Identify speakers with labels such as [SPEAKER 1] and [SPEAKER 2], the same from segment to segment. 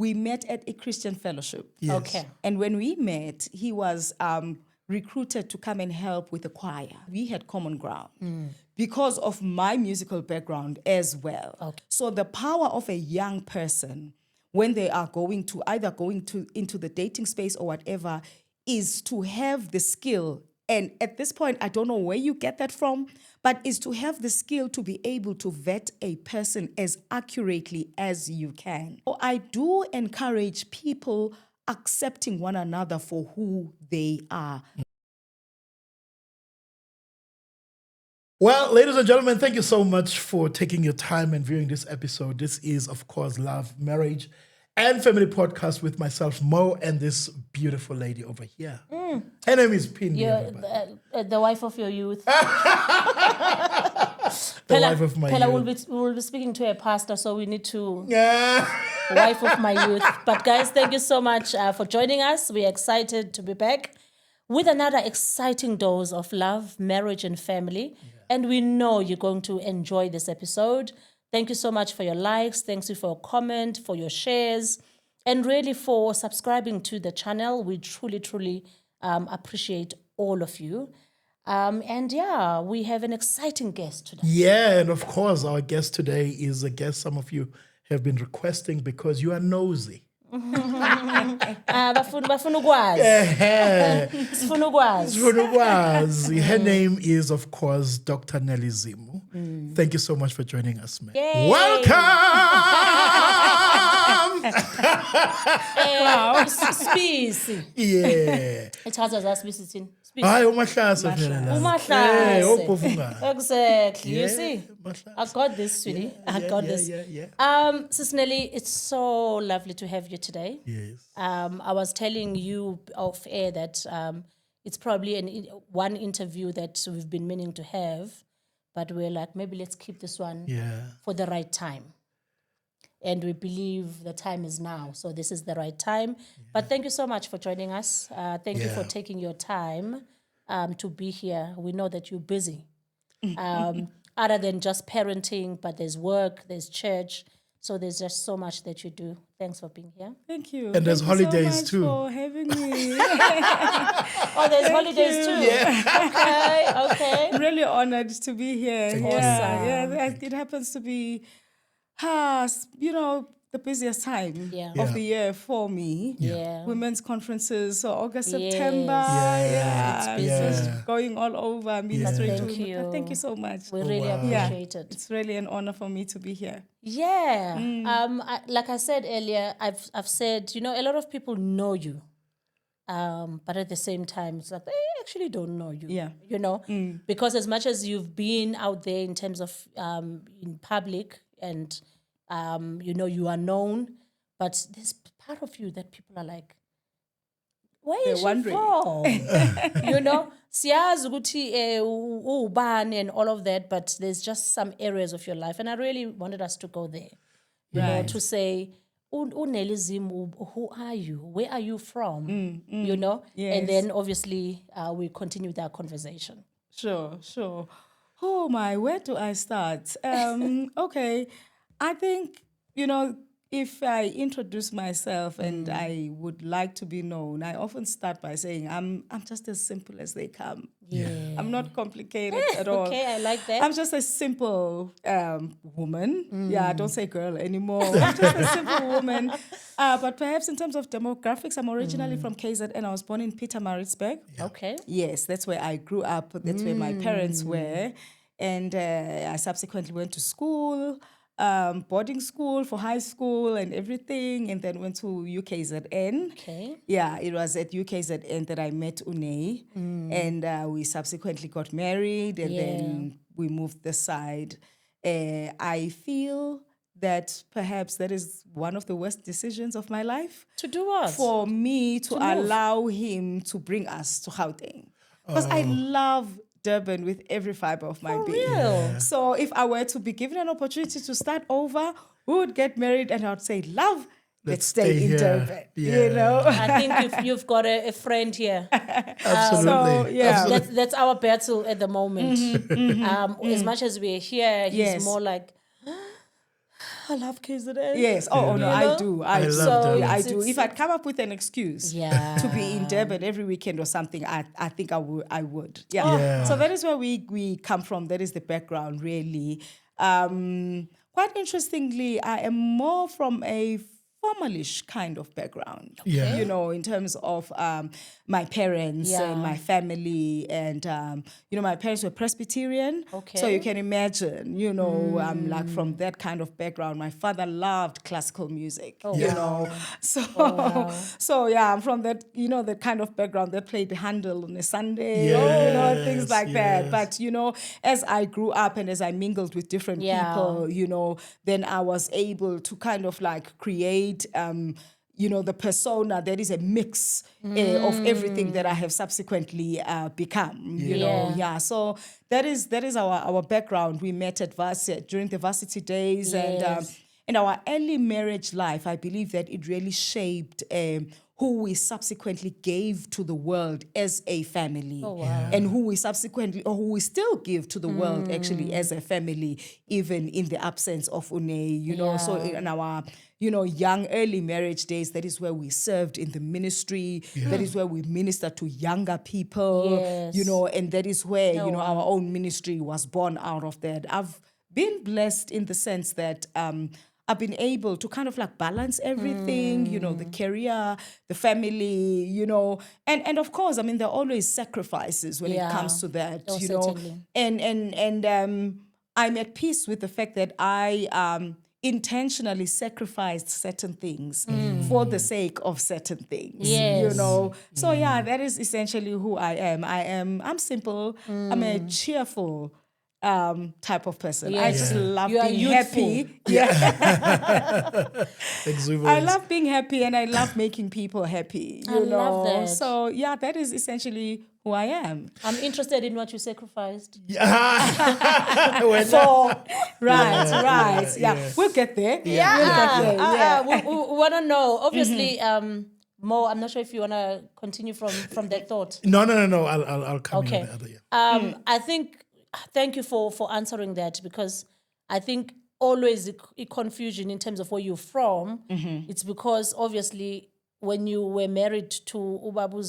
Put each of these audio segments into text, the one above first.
[SPEAKER 1] we met at a Christian fellowship.
[SPEAKER 2] Yes.
[SPEAKER 3] Okay.
[SPEAKER 1] And when we met, he was recruited to come and help with the choir. We had common ground because of my musical background as well.
[SPEAKER 3] Okay.
[SPEAKER 1] So the power of a young person when they are either going into the dating space or whatever is to have the skill. And at this point, I don't know where you get that from, but is to have the skill to be able to vet a person as accurately as you can. So I do encourage people accepting one another for who they are.
[SPEAKER 2] Well, ladies and gentlemen, thank you so much for taking your time and viewing this episode. This is, of course, Love, Marriage, and Family Podcast with myself, Mo, and this beautiful lady over here. Her name is Pindi.
[SPEAKER 3] The wife of your youth.
[SPEAKER 2] The wife of my youth.
[SPEAKER 3] We'll be speaking to a pastor, so we need to...
[SPEAKER 2] Yeah.
[SPEAKER 3] Wife of my youth. But guys, thank you so much for joining us. We're excited to be back with another exciting dose of love, marriage, and family. Yeah. And we know you're going to enjoy this episode. Thank you so much for your likes. Thanks you for your comment, for your shares, and really for subscribing to the channel. We truly, truly appreciate all of you. And yeah, we have an exciting guest today.
[SPEAKER 2] Yeah, and of course, our guest today is a guest some of you have been requesting because you are nosy.
[SPEAKER 3] Bafuna ukwazi. Sifuna ukwazi.
[SPEAKER 2] Her name is, of course, Dr. Nelli Zimu. Thank you so much for joining us, man.
[SPEAKER 3] Yay.
[SPEAKER 2] Welcome!
[SPEAKER 3] Wow. Space.
[SPEAKER 2] Yeah.
[SPEAKER 3] It has us visiting.
[SPEAKER 2] Hayi umahlasa phela la.
[SPEAKER 3] Umahlase.
[SPEAKER 2] Hey, ophofunga.
[SPEAKER 3] Exactly. You
[SPEAKER 2] Yeah,
[SPEAKER 3] see?
[SPEAKER 2] Mahlase.
[SPEAKER 3] I got this, sweetie. I got this.
[SPEAKER 2] Yeah.
[SPEAKER 3] Sis Nelly, it's so lovely to have you today.
[SPEAKER 2] Yes.
[SPEAKER 3] I was telling you off air that it's probably one interview that we've been meaning to have, but we're like, maybe let's keep this one for the right time. And we believe the time is now. So this is the right time. Yeah. But thank you so much for joining us. Thank you for taking your time to be here. We know that you're busy. Other than just parenting, but there's work, there's church. So there's just so much that you do. Thanks for being here.
[SPEAKER 1] Thank you.
[SPEAKER 2] And there's holidays too.
[SPEAKER 1] For having me.
[SPEAKER 3] Oh, there's holidays too. Yeah. Okay.
[SPEAKER 1] I'm really honored to be here.
[SPEAKER 3] Awesome.
[SPEAKER 1] Yeah, it happens to be, the busiest time of the year for me.
[SPEAKER 3] Yeah.
[SPEAKER 1] Women's conferences, so August, September.
[SPEAKER 3] It's busy.
[SPEAKER 1] It's going all over. I mean,
[SPEAKER 3] Thank you.
[SPEAKER 1] Thank you so much.
[SPEAKER 3] We really appreciate it.
[SPEAKER 1] It's really an honor for me to be here.
[SPEAKER 3] Yeah. Like I said earlier, I've said, a lot of people know you. But at the same time, it's like, they actually don't know you.
[SPEAKER 1] Yeah.
[SPEAKER 3] Because as much as you've been out there in terms of in public and you are known, but there's part of you that people are like, where is she from? Siyazi ukuthi ubani and all of that, but there's just some areas of your life, and I really wanted us to go there, to say, Nelli Zimu, who are you? Where are you from? Yes. And then obviously we continue with our conversation.
[SPEAKER 1] Sure. Oh my, where do I start? Okay. I think, if I introduce myself and I would like to be known, I often start by saying I'm just as simple as they come.
[SPEAKER 3] Yeah.
[SPEAKER 1] I'm not complicated at all.
[SPEAKER 3] Okay, I like that.
[SPEAKER 1] I'm just a simple woman. Yeah, don't say girl anymore. I'm just a simple woman. But perhaps in terms of demographics, I'm originally from KZN. I was born in Pietermaritzburg.
[SPEAKER 3] Yeah. Okay.
[SPEAKER 1] Yes, that's where I grew up. That's where my parents were. And I subsequently went to school. Boarding school for high school and everything, and then went to UKZN.
[SPEAKER 3] Okay.
[SPEAKER 1] Yeah, it was at UKZN that I met Unei, and we subsequently got married, and then we moved this side. I feel that perhaps that is one of the worst decisions of my life.
[SPEAKER 3] To do what?
[SPEAKER 1] For me to allow him to bring us to Gauteng. Because I love Durban with every fiber of my being.
[SPEAKER 3] Real?
[SPEAKER 1] So if I were to be given an opportunity to start over, we would get married and I would say, love, let's stay in Durban.
[SPEAKER 2] Yeah.
[SPEAKER 3] I think you've got a friend here.
[SPEAKER 2] Absolutely.
[SPEAKER 1] Absolutely.
[SPEAKER 3] That's our battle at the moment. As much as we're here, he's more like, I love KZN.
[SPEAKER 1] Yes. Oh, no, I do. I do.
[SPEAKER 2] love Durban.
[SPEAKER 1] I do. If I'd come up with an excuse
[SPEAKER 3] Yeah.
[SPEAKER 1] to be in Durban every weekend or something, I think I would. Yeah.
[SPEAKER 2] Yeah.
[SPEAKER 1] So that is where we come from. That is the background, really. Quite interestingly, I am more from a formalish kind of background.
[SPEAKER 2] Yeah.
[SPEAKER 1] You know, in terms of my parents
[SPEAKER 3] Yeah.
[SPEAKER 1] and my family, and my parents were Presbyterian.
[SPEAKER 3] Okay.
[SPEAKER 1] So you can imagine, like from that kind of background. My father loved classical music.
[SPEAKER 3] Oh,
[SPEAKER 1] You
[SPEAKER 3] wow.
[SPEAKER 1] know, so yeah, I'm from that that kind of background that played Handel on a Sunday, things like
[SPEAKER 2] Yes,
[SPEAKER 1] that. But as I grew up and as I mingled with different
[SPEAKER 3] Yeah.
[SPEAKER 1] people, then I was able to kind of like create the persona that is a mix of everything that I have subsequently become. So that is our background. We met at varsity during the varsity days,
[SPEAKER 3] Yes.
[SPEAKER 1] and our early marriage life. I believe that it really shaped who we subsequently gave to the world as a family, and who we still give to the world actually as a family, even in the absence of Une. So in our young early marriage days, that is where we served in the ministry. That is where we ministered to younger people.
[SPEAKER 3] Yes.
[SPEAKER 1] And that is where our own ministry was born out of that. I've been blessed in the sense that I've been able to kind of like balance everything, the career, the family, and of course, I mean, there are always sacrifices when it comes to that,
[SPEAKER 3] Oh, certainly.
[SPEAKER 1] and I'm at peace with the fact that I intentionally sacrificed certain things for the sake of certain things,
[SPEAKER 3] Yes.
[SPEAKER 1] So yeah, that is essentially who I am. I'm simple. I'm a cheerful type of person. I just love
[SPEAKER 3] You are
[SPEAKER 1] being
[SPEAKER 3] youthful.
[SPEAKER 1] happy. Yeah.
[SPEAKER 2] Exuberance.
[SPEAKER 1] I love being happy and I love making people happy.
[SPEAKER 3] I love that.
[SPEAKER 1] So yeah, that is essentially who I am.
[SPEAKER 3] I'm interested in what you sacrificed.
[SPEAKER 1] Right. Yeah. We'll get there. We'll get there. Yeah.
[SPEAKER 3] We want to know. Obviously, Mo, I'm not sure if you want to continue from that thought.
[SPEAKER 2] No. I'll come in on the other. Yeah.
[SPEAKER 3] I think, thank you for answering that, because I think always a confusion in terms of where you're from. It's because obviously when you were married to Ubabu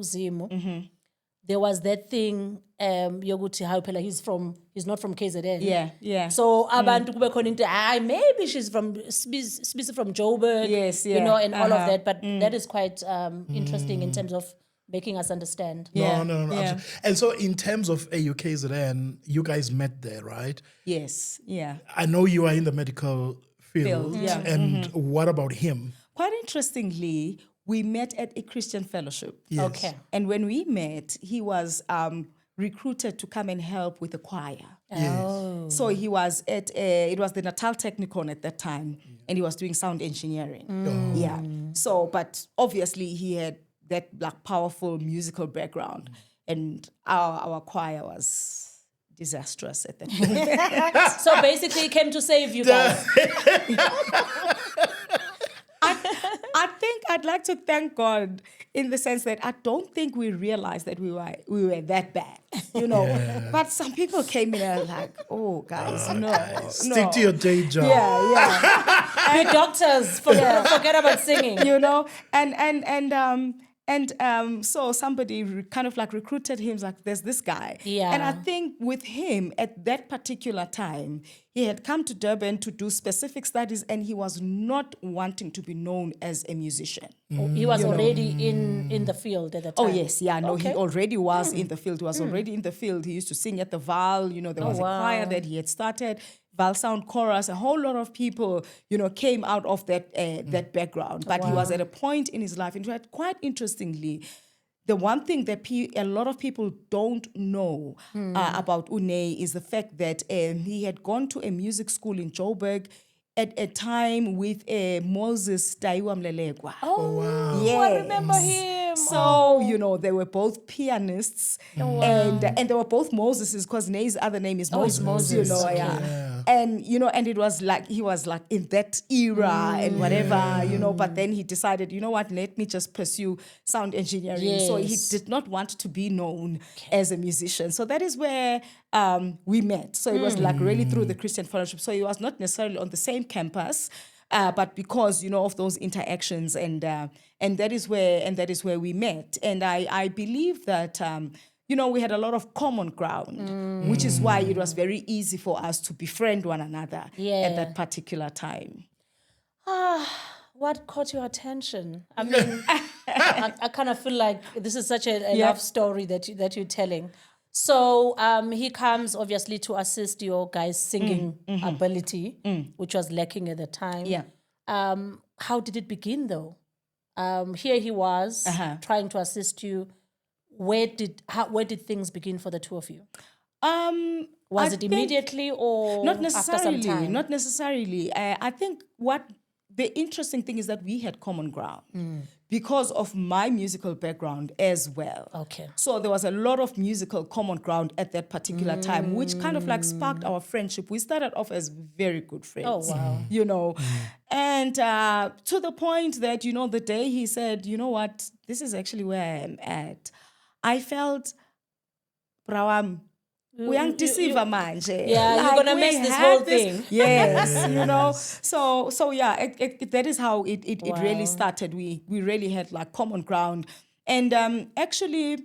[SPEAKER 3] Zimu, there was that thing, Yoguti Haupela, he's not from KZN.
[SPEAKER 1] Yeah.
[SPEAKER 3] So abantu kube khona into, maybe she's from Joburg.
[SPEAKER 1] Yes,
[SPEAKER 3] and all of that. But that is quite interesting in terms of making us understand.
[SPEAKER 2] No,
[SPEAKER 1] Yeah.
[SPEAKER 2] absolutely. And so in terms of AUKZN, you guys met there, right?
[SPEAKER 1] Yes. Yeah.
[SPEAKER 2] I know you are in the medical field.
[SPEAKER 1] Yeah.
[SPEAKER 2] And what about him?
[SPEAKER 1] Quite interestingly, we met at a Christian fellowship.
[SPEAKER 2] Yes.
[SPEAKER 3] Okay.
[SPEAKER 1] And when we met, he was recruited to come and help with the choir.
[SPEAKER 3] Oh.
[SPEAKER 1] So he was it was the Natal Technicon at that time, and he was doing sound engineering. Yeah. So, but obviously he had that like powerful musical background, and our choir was disastrous at that point.
[SPEAKER 3] So basically, he came to save you guys.
[SPEAKER 1] I think I'd like to thank God in the sense that I don't think we realized that we were that bad, But some people came in and were like, "Oh, guys, no,
[SPEAKER 2] Stick to your day job.
[SPEAKER 1] Yeah.
[SPEAKER 3] Be doctors. Forget about singing.
[SPEAKER 1] And so somebody kind of like recruited him, like, there's this guy.
[SPEAKER 3] Yeah.
[SPEAKER 1] And I think with him at that particular time, he had come to Durban to do specific studies and he was not wanting to be known as a musician.
[SPEAKER 3] He was already in the field at the time.
[SPEAKER 1] Oh, yes. Yeah, no,
[SPEAKER 3] Okay.
[SPEAKER 1] he already was in the field. He was already in the field. He used to sing at the Val. There was a choir that he had started. Val Sound Chorus, a whole lot of people, came out of that background. But he was at a point in his life, and quite interestingly, the one thing that a lot of people don't know about Une is the fact that he had gone to a music school in Joburg at a time with Moses Taiwa Mlelekwa.
[SPEAKER 3] Oh,
[SPEAKER 2] wow.
[SPEAKER 1] Yes.
[SPEAKER 3] I remember him.
[SPEAKER 1] So, they were both pianists and they were both Moseses because Neyi's other name is Moses.
[SPEAKER 3] Moses.
[SPEAKER 1] Yeah. And, and it was like, he was like in that era and whatever, but then he decided, you know what, let me just pursue sound engineering. So he
[SPEAKER 3] Yes.
[SPEAKER 1] did not want to be known as a musician. So that is where we met. So it was like really through the Christian fellowship. So he was not necessarily on the same campus, but because, of those interactions and that is where we met. And I believe that, we had a lot of common ground, which is why it was very easy for us to befriend one another at that particular time.
[SPEAKER 3] What caught your attention? I mean, I kind of feel like this is such a love story that you're telling. So he comes obviously to assist your guys' singing ability, which was lacking at the time.
[SPEAKER 1] Yeah.
[SPEAKER 3] How did it begin though? Here he was trying to assist you. Where did things begin for the two of you? Was it immediately or
[SPEAKER 1] not
[SPEAKER 3] after some time?
[SPEAKER 1] Not necessarily. I think what the interesting thing is that we had common ground because of my musical background as well.
[SPEAKER 3] Okay.
[SPEAKER 1] So there was a lot of musical common ground at that particular time, which kind of like sparked our friendship. We started off as very good friends.
[SPEAKER 3] Oh, wow.
[SPEAKER 1] And to the point that, the day he said, you know what, this is actually where I am at. I felt, Brawam, uyangideceive manje.
[SPEAKER 3] Yeah, you're gonna miss this whole thing.
[SPEAKER 1] Yes, So yeah, that is how it really started. We really had like common ground, and actually,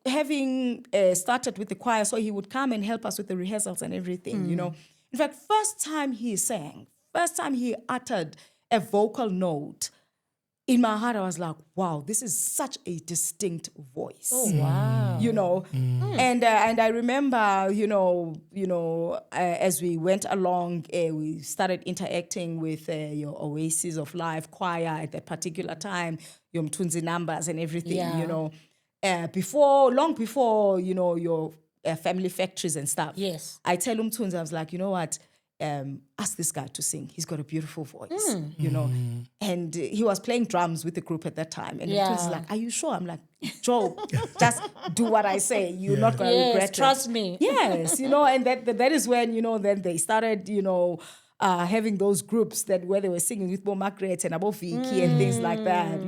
[SPEAKER 1] having started with the choir, so he would come and help us with the rehearsals and everything. In fact, first time he uttered a vocal note. In my heart, I was like, wow, this is such a distinct voice.
[SPEAKER 3] Oh, wow.
[SPEAKER 1] And I remember, as we went along, we started interacting with your Oasis of Life choir at that particular time, your Mtunzi numbers and everything, long before, your family factories and stuff.
[SPEAKER 3] Yes.
[SPEAKER 1] I tell Mtunzi, I was like, you know what? Ask this guy to sing. He's got a beautiful voice, And he was playing drums with the group at that time. And Mtunzi's like, are you sure? I'm like, Joe, just do what I say. You're not going to regret it.
[SPEAKER 3] Trust me.
[SPEAKER 1] Yes, and that is when, then they started, having those groups where they were singing with Bo Margaret and Abo Vicky and things like that,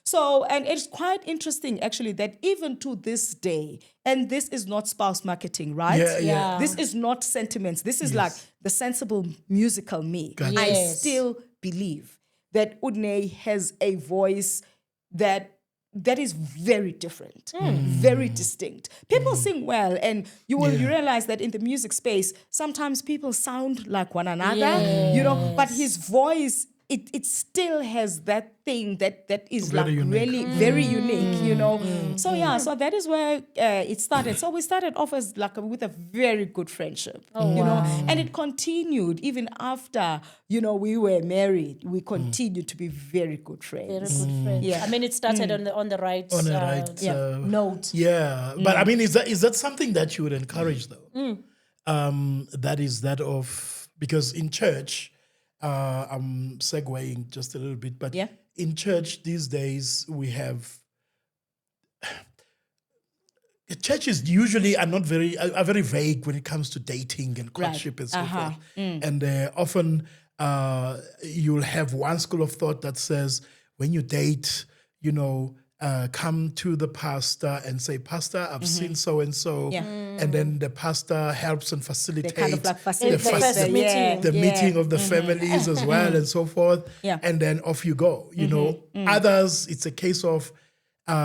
[SPEAKER 1] So, and it's quite interesting, actually, that even to this day, and this is not spouse marketing, right?
[SPEAKER 2] Yeah.
[SPEAKER 1] This is not sentiments. This is like the sensible musical me.
[SPEAKER 2] Gotcha.
[SPEAKER 1] I
[SPEAKER 3] Yes.
[SPEAKER 1] still believe that Udne has a voice that is very different, very distinct. People sing well, and you realize that in the music space, sometimes people sound like one another, but his voice, it still has that thing that is
[SPEAKER 2] Very
[SPEAKER 1] like
[SPEAKER 2] unique.
[SPEAKER 1] really very unique, So so that is where it started. So we started off as like with a very good friendship, and it continued even after, we were married. We continued to be very good friends.
[SPEAKER 3] Very good friends.
[SPEAKER 1] Yeah.
[SPEAKER 3] I mean, it started on the right, note.
[SPEAKER 2] Yeah, but I mean, is that something that you would encourage though? That is that of, because in church, I'm segueing just a little bit, but in church these days we have churches usually are very vague when it comes to dating and courtship and so forth, and often you'll have one school of thought that says when you date, come to the pastor and say, Pastor, I've seen so and so, and then the pastor helps and facilitates
[SPEAKER 1] They kind of like facilitate
[SPEAKER 2] the meeting of the families as well and so forth, and then off you go. Others, it's a case of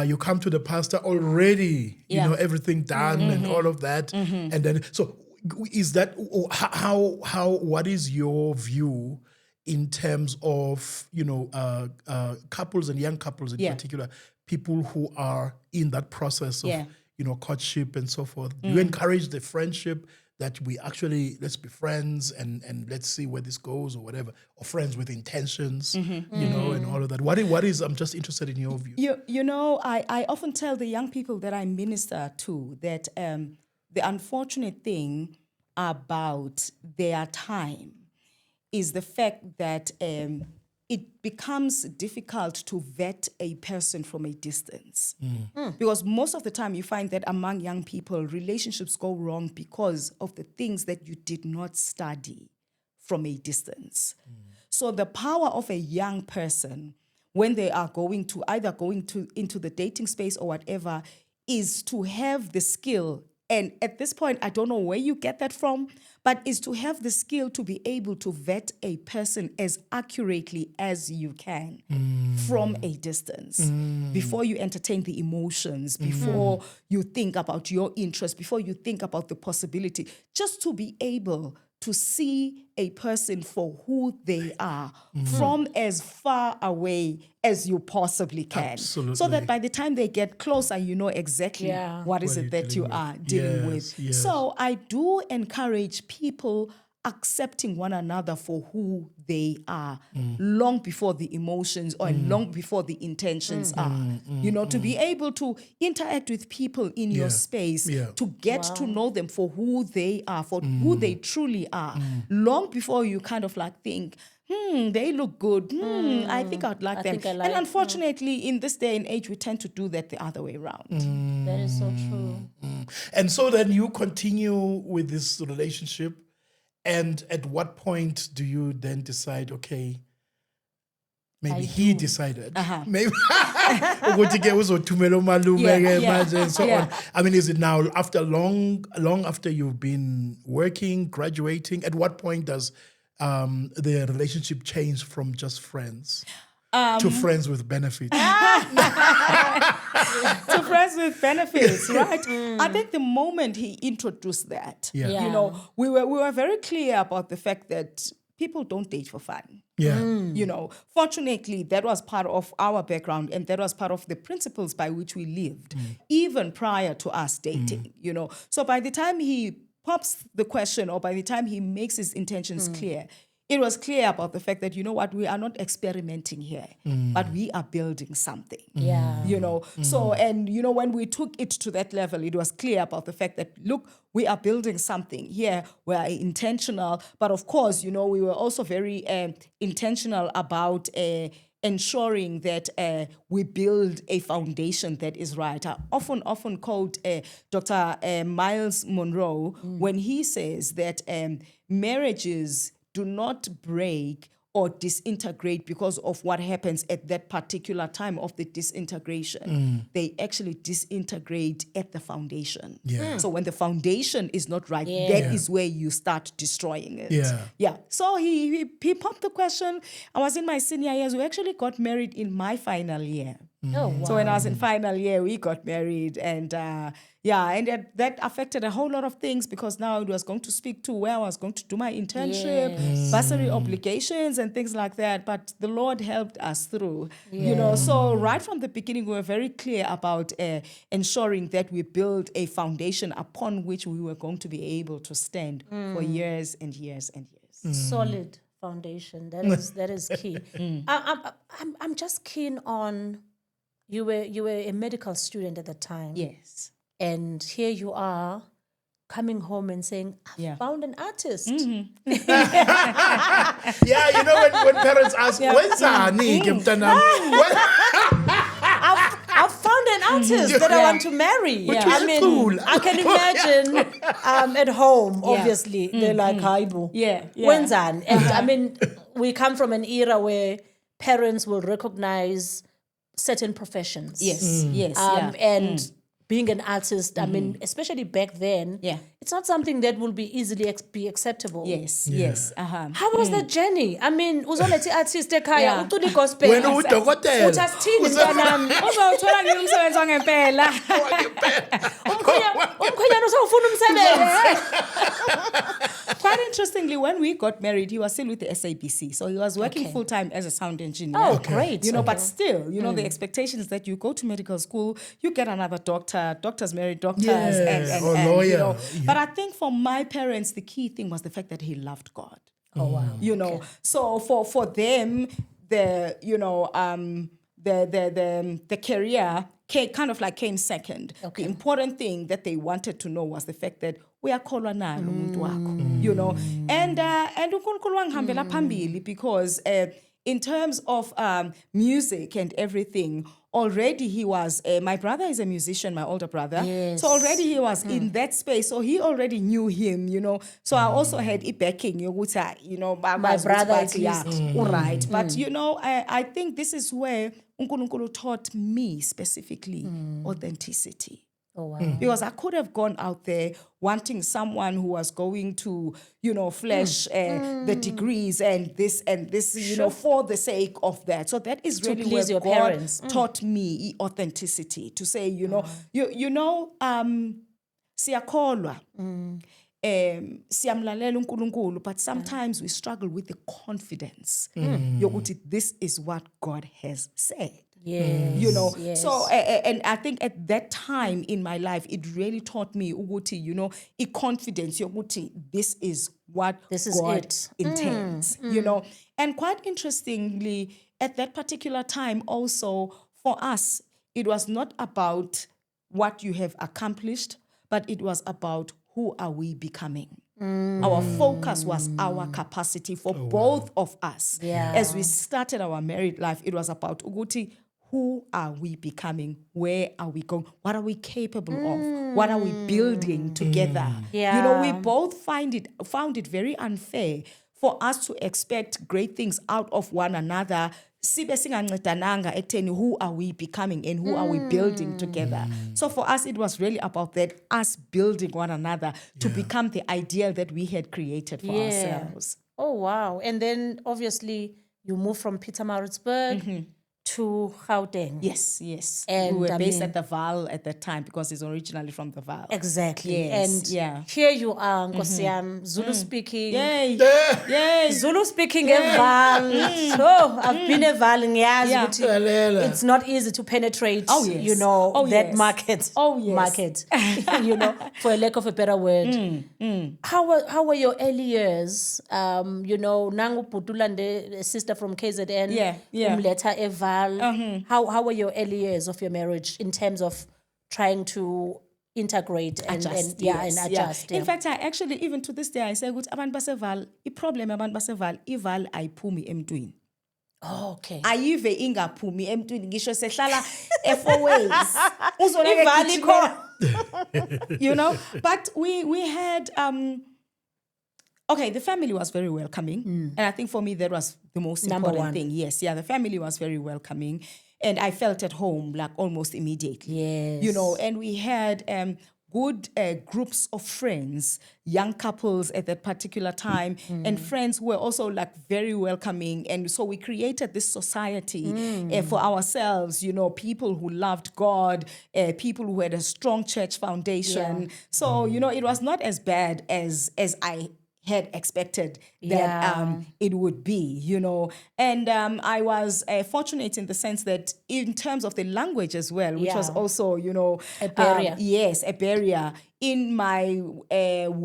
[SPEAKER 2] you come to the pastor already, everything done and all of that, and then so is that how what is your view in terms of couples and young couples in particular, people who are in that process of courtship and so forth? Do you encourage the friendship that we actually, let's be friends and let's see where this goes or whatever, or friends with intentions, and all of that? What is, I'm just interested in your view.
[SPEAKER 1] I often tell the young people that I minister to that the unfortunate thing about their time is the fact that it becomes difficult to vet a person from a distance. Because most of the time you find that among young people, relationships go wrong because of the things that you did not study from a distance. So the power of a young person when they are either going into the dating space or whatever is to have the skill. And at this point, I don't know where you get that from, but is to have the skill to be able to vet a person as accurately as you can from a distance before you entertain the emotions, before you think about your interest, before you think about the possibility, just to be able to see a person for who they are from as far away as you possibly can.
[SPEAKER 2] Absolutely.
[SPEAKER 1] So that by the time they get closer, you know exactly what is
[SPEAKER 2] What
[SPEAKER 1] it that you
[SPEAKER 2] you're
[SPEAKER 1] are dealing with.
[SPEAKER 2] Yes.
[SPEAKER 1] So I do encourage people accepting one another for who they are long before the emotions or long before the intentions are. To be able to interact with people in your space, to get to know them for who they are, for who they truly are, long before you kind of like think, they look good. I think I'd like them. And unfortunately, in this day and age, we tend to do that the other way around.
[SPEAKER 3] That is so true.
[SPEAKER 2] And so then you continue with this relationship. And at what point do you then decide, okay, maybe he decided, maybe ukuthi-ke uzothumela umalume-ke manje and so on. I mean, is it now after long after you've been working, graduating? At what point does the relationship change from just friends to friends with benefits?
[SPEAKER 1] To friends with benefits, right? I think the moment he introduced that, we were very clear about the fact that people don't date for fun. Fortunately, that was part of our background and that was part of the principles by which we lived, even prior to us dating, So by the time he pops the question or by the time he makes his intentions clear, it was clear about the fact that, we are not experimenting here, but we are building something. So, and, when we took it to that level, it was clear about the fact that, look, we are building something here. We are intentional. But of course, we were also very intentional about ensuring that we build a foundation that is right. I often quote Dr. Miles Monroe when he says that marriages do not break or disintegrate because of what happens at that particular time of the disintegration. They actually disintegrate at the foundation. So when the foundation is not right, that is where you start destroying it. So he popped the question. I was in my senior years. We actually got married in my final year.
[SPEAKER 3] Oh, wow.
[SPEAKER 1] So when I was in final year, we got married, and that affected a whole lot of things because now it was going to speak to where I was going to do my internship, bursary obligations, and things like that. But the Lord helped us through, So right from the beginning, we were very clear about ensuring that we build a foundation upon which we were going to be able to stand for years and years and years.
[SPEAKER 3] Solid foundation. That is key. I'm just keen on. You were a medical student at the time.
[SPEAKER 1] Yes.
[SPEAKER 3] And here you are coming home and saying, I found an artist.
[SPEAKER 2] When parents ask, when's
[SPEAKER 3] I've found an artist that I want to marry.
[SPEAKER 2] I mean, cool.
[SPEAKER 3] I can imagine at home, obviously, they're like, Haibu. When's that? And I mean, we come from an era where parents will recognize certain professions. And being an artist, I mean, especially back then, it's not something that will be easily be acceptable. How was that journey? I mean, uzolethi artist ekhaya ucula gospel.
[SPEAKER 2] Wena udokotela.
[SPEAKER 3] Uthasithini mntanami?
[SPEAKER 1] Uzothola nini umsebenzi wangempela?
[SPEAKER 3] Umkhwenyana usawufuna umsebenzi.
[SPEAKER 1] Quite interestingly, when we got married, he was still with the SABC. So he was working full-time as a sound engineer.
[SPEAKER 3] Oh, great.
[SPEAKER 1] But still, the expectations that you go to medical school, you get another doctors marry doctors. And
[SPEAKER 2] lawyer.
[SPEAKER 1] But I think for my parents, the key thing was the fact that he loved God.
[SPEAKER 3] Oh, wow.
[SPEAKER 1] So for them, the career came second. The important thing that they wanted to know was the fact that we are called umuntu wakho, and uNkulunkulu wangihambela phambili because in terms of music and everything, already he was, my brother is a musician, my older brother.
[SPEAKER 3] Yes.
[SPEAKER 1] So already he was in that space. So he already knew him, So I also had a backing,
[SPEAKER 3] My brother at least.
[SPEAKER 1] Right. But, I think this is where uNkulunkulu taught me specifically authenticity.
[SPEAKER 3] Oh, wow.
[SPEAKER 1] Because I could have gone out there wanting someone who was going to, flash the degrees and this, for the sake of that. So that is really where
[SPEAKER 3] please your
[SPEAKER 1] God
[SPEAKER 3] parents.
[SPEAKER 1] taught me authenticity, to say, siyakholwa, siyamlalela uNkulunkulu, but sometimes we struggle with the confidence yokuthi this is what God has said.
[SPEAKER 3] Yes. Yes.
[SPEAKER 1] So and I think at that time in my life it really taught me ukuthi confidence yokuthi this is what God
[SPEAKER 3] it.
[SPEAKER 1] intends, and quite interestingly at that particular time also for us it was not about what you have accomplished, but it was about who are we becoming. Our focus was our capacity for both of us.
[SPEAKER 3] Yeah.
[SPEAKER 1] As we started our married life, it was about uguti, who are we becoming? Where are we going? What are we capable of? What are we building together?
[SPEAKER 3] Yeah.
[SPEAKER 1] We both found it very unfair for us to expect great things out of one another. Sibe singancedananga ekutheni who are we becoming and who are we building together. So for us, it was really about that, us building one another to become the ideal that we had created for ourselves.
[SPEAKER 3] Oh, wow. And then obviously you moved from Pietermaritzburg to Gauteng.
[SPEAKER 1] Yes.
[SPEAKER 3] And
[SPEAKER 1] we were
[SPEAKER 3] I
[SPEAKER 1] based
[SPEAKER 3] mean-
[SPEAKER 1] at the Vaal at that time because it's originally from the Vaal.
[SPEAKER 3] Exactly.
[SPEAKER 1] Yes,
[SPEAKER 3] And here you are, Nkosi yam, Zulu speaking.
[SPEAKER 1] Yay! Yay!
[SPEAKER 3] Zulu speaking eVaal. So I've been eVaal ngiyazi
[SPEAKER 1] Yeah.
[SPEAKER 3] ukuthi it's not easy to penetrate,
[SPEAKER 1] Oh, yes. Oh,
[SPEAKER 3] that
[SPEAKER 1] yes.
[SPEAKER 3] market.
[SPEAKER 1] Oh, yes.
[SPEAKER 3] Market. For a lack of a better word. How were your early years? Nangu Putulande, a sister from KZN,
[SPEAKER 1] Yeah.
[SPEAKER 3] umletha eVaal. How were your early years of your marriage in terms of trying to integrate and adjust?
[SPEAKER 1] In fact, I actually, even to this day, I say, "Good, abantu baseVaal, i-problem abantu baseVaal, iVaal ayiphumi emntwini.
[SPEAKER 3] Oh, okay.
[SPEAKER 1] Ayive ingaphumi emntwini, ngisho sehlala e-4ways.
[SPEAKER 3] iVaal
[SPEAKER 1] But we had okay, the family was very welcoming. And I think for me, that was the most
[SPEAKER 3] Number
[SPEAKER 1] important
[SPEAKER 3] one.
[SPEAKER 1] thing. Yes, the family was very welcoming. And I felt at home, like almost immediately.
[SPEAKER 3] Yes.
[SPEAKER 1] And we had good groups of friends, young couples at that particular time, and friends who were also like very welcoming. And so we created this society for ourselves, people who loved God, people who had a strong church foundation.
[SPEAKER 3] Yeah.
[SPEAKER 1] So, it was not as bad as I had expected that it would be, And I was fortunate in the sense that in terms of the language as well, which was also,
[SPEAKER 3] A barrier.
[SPEAKER 1] Yes, a barrier in my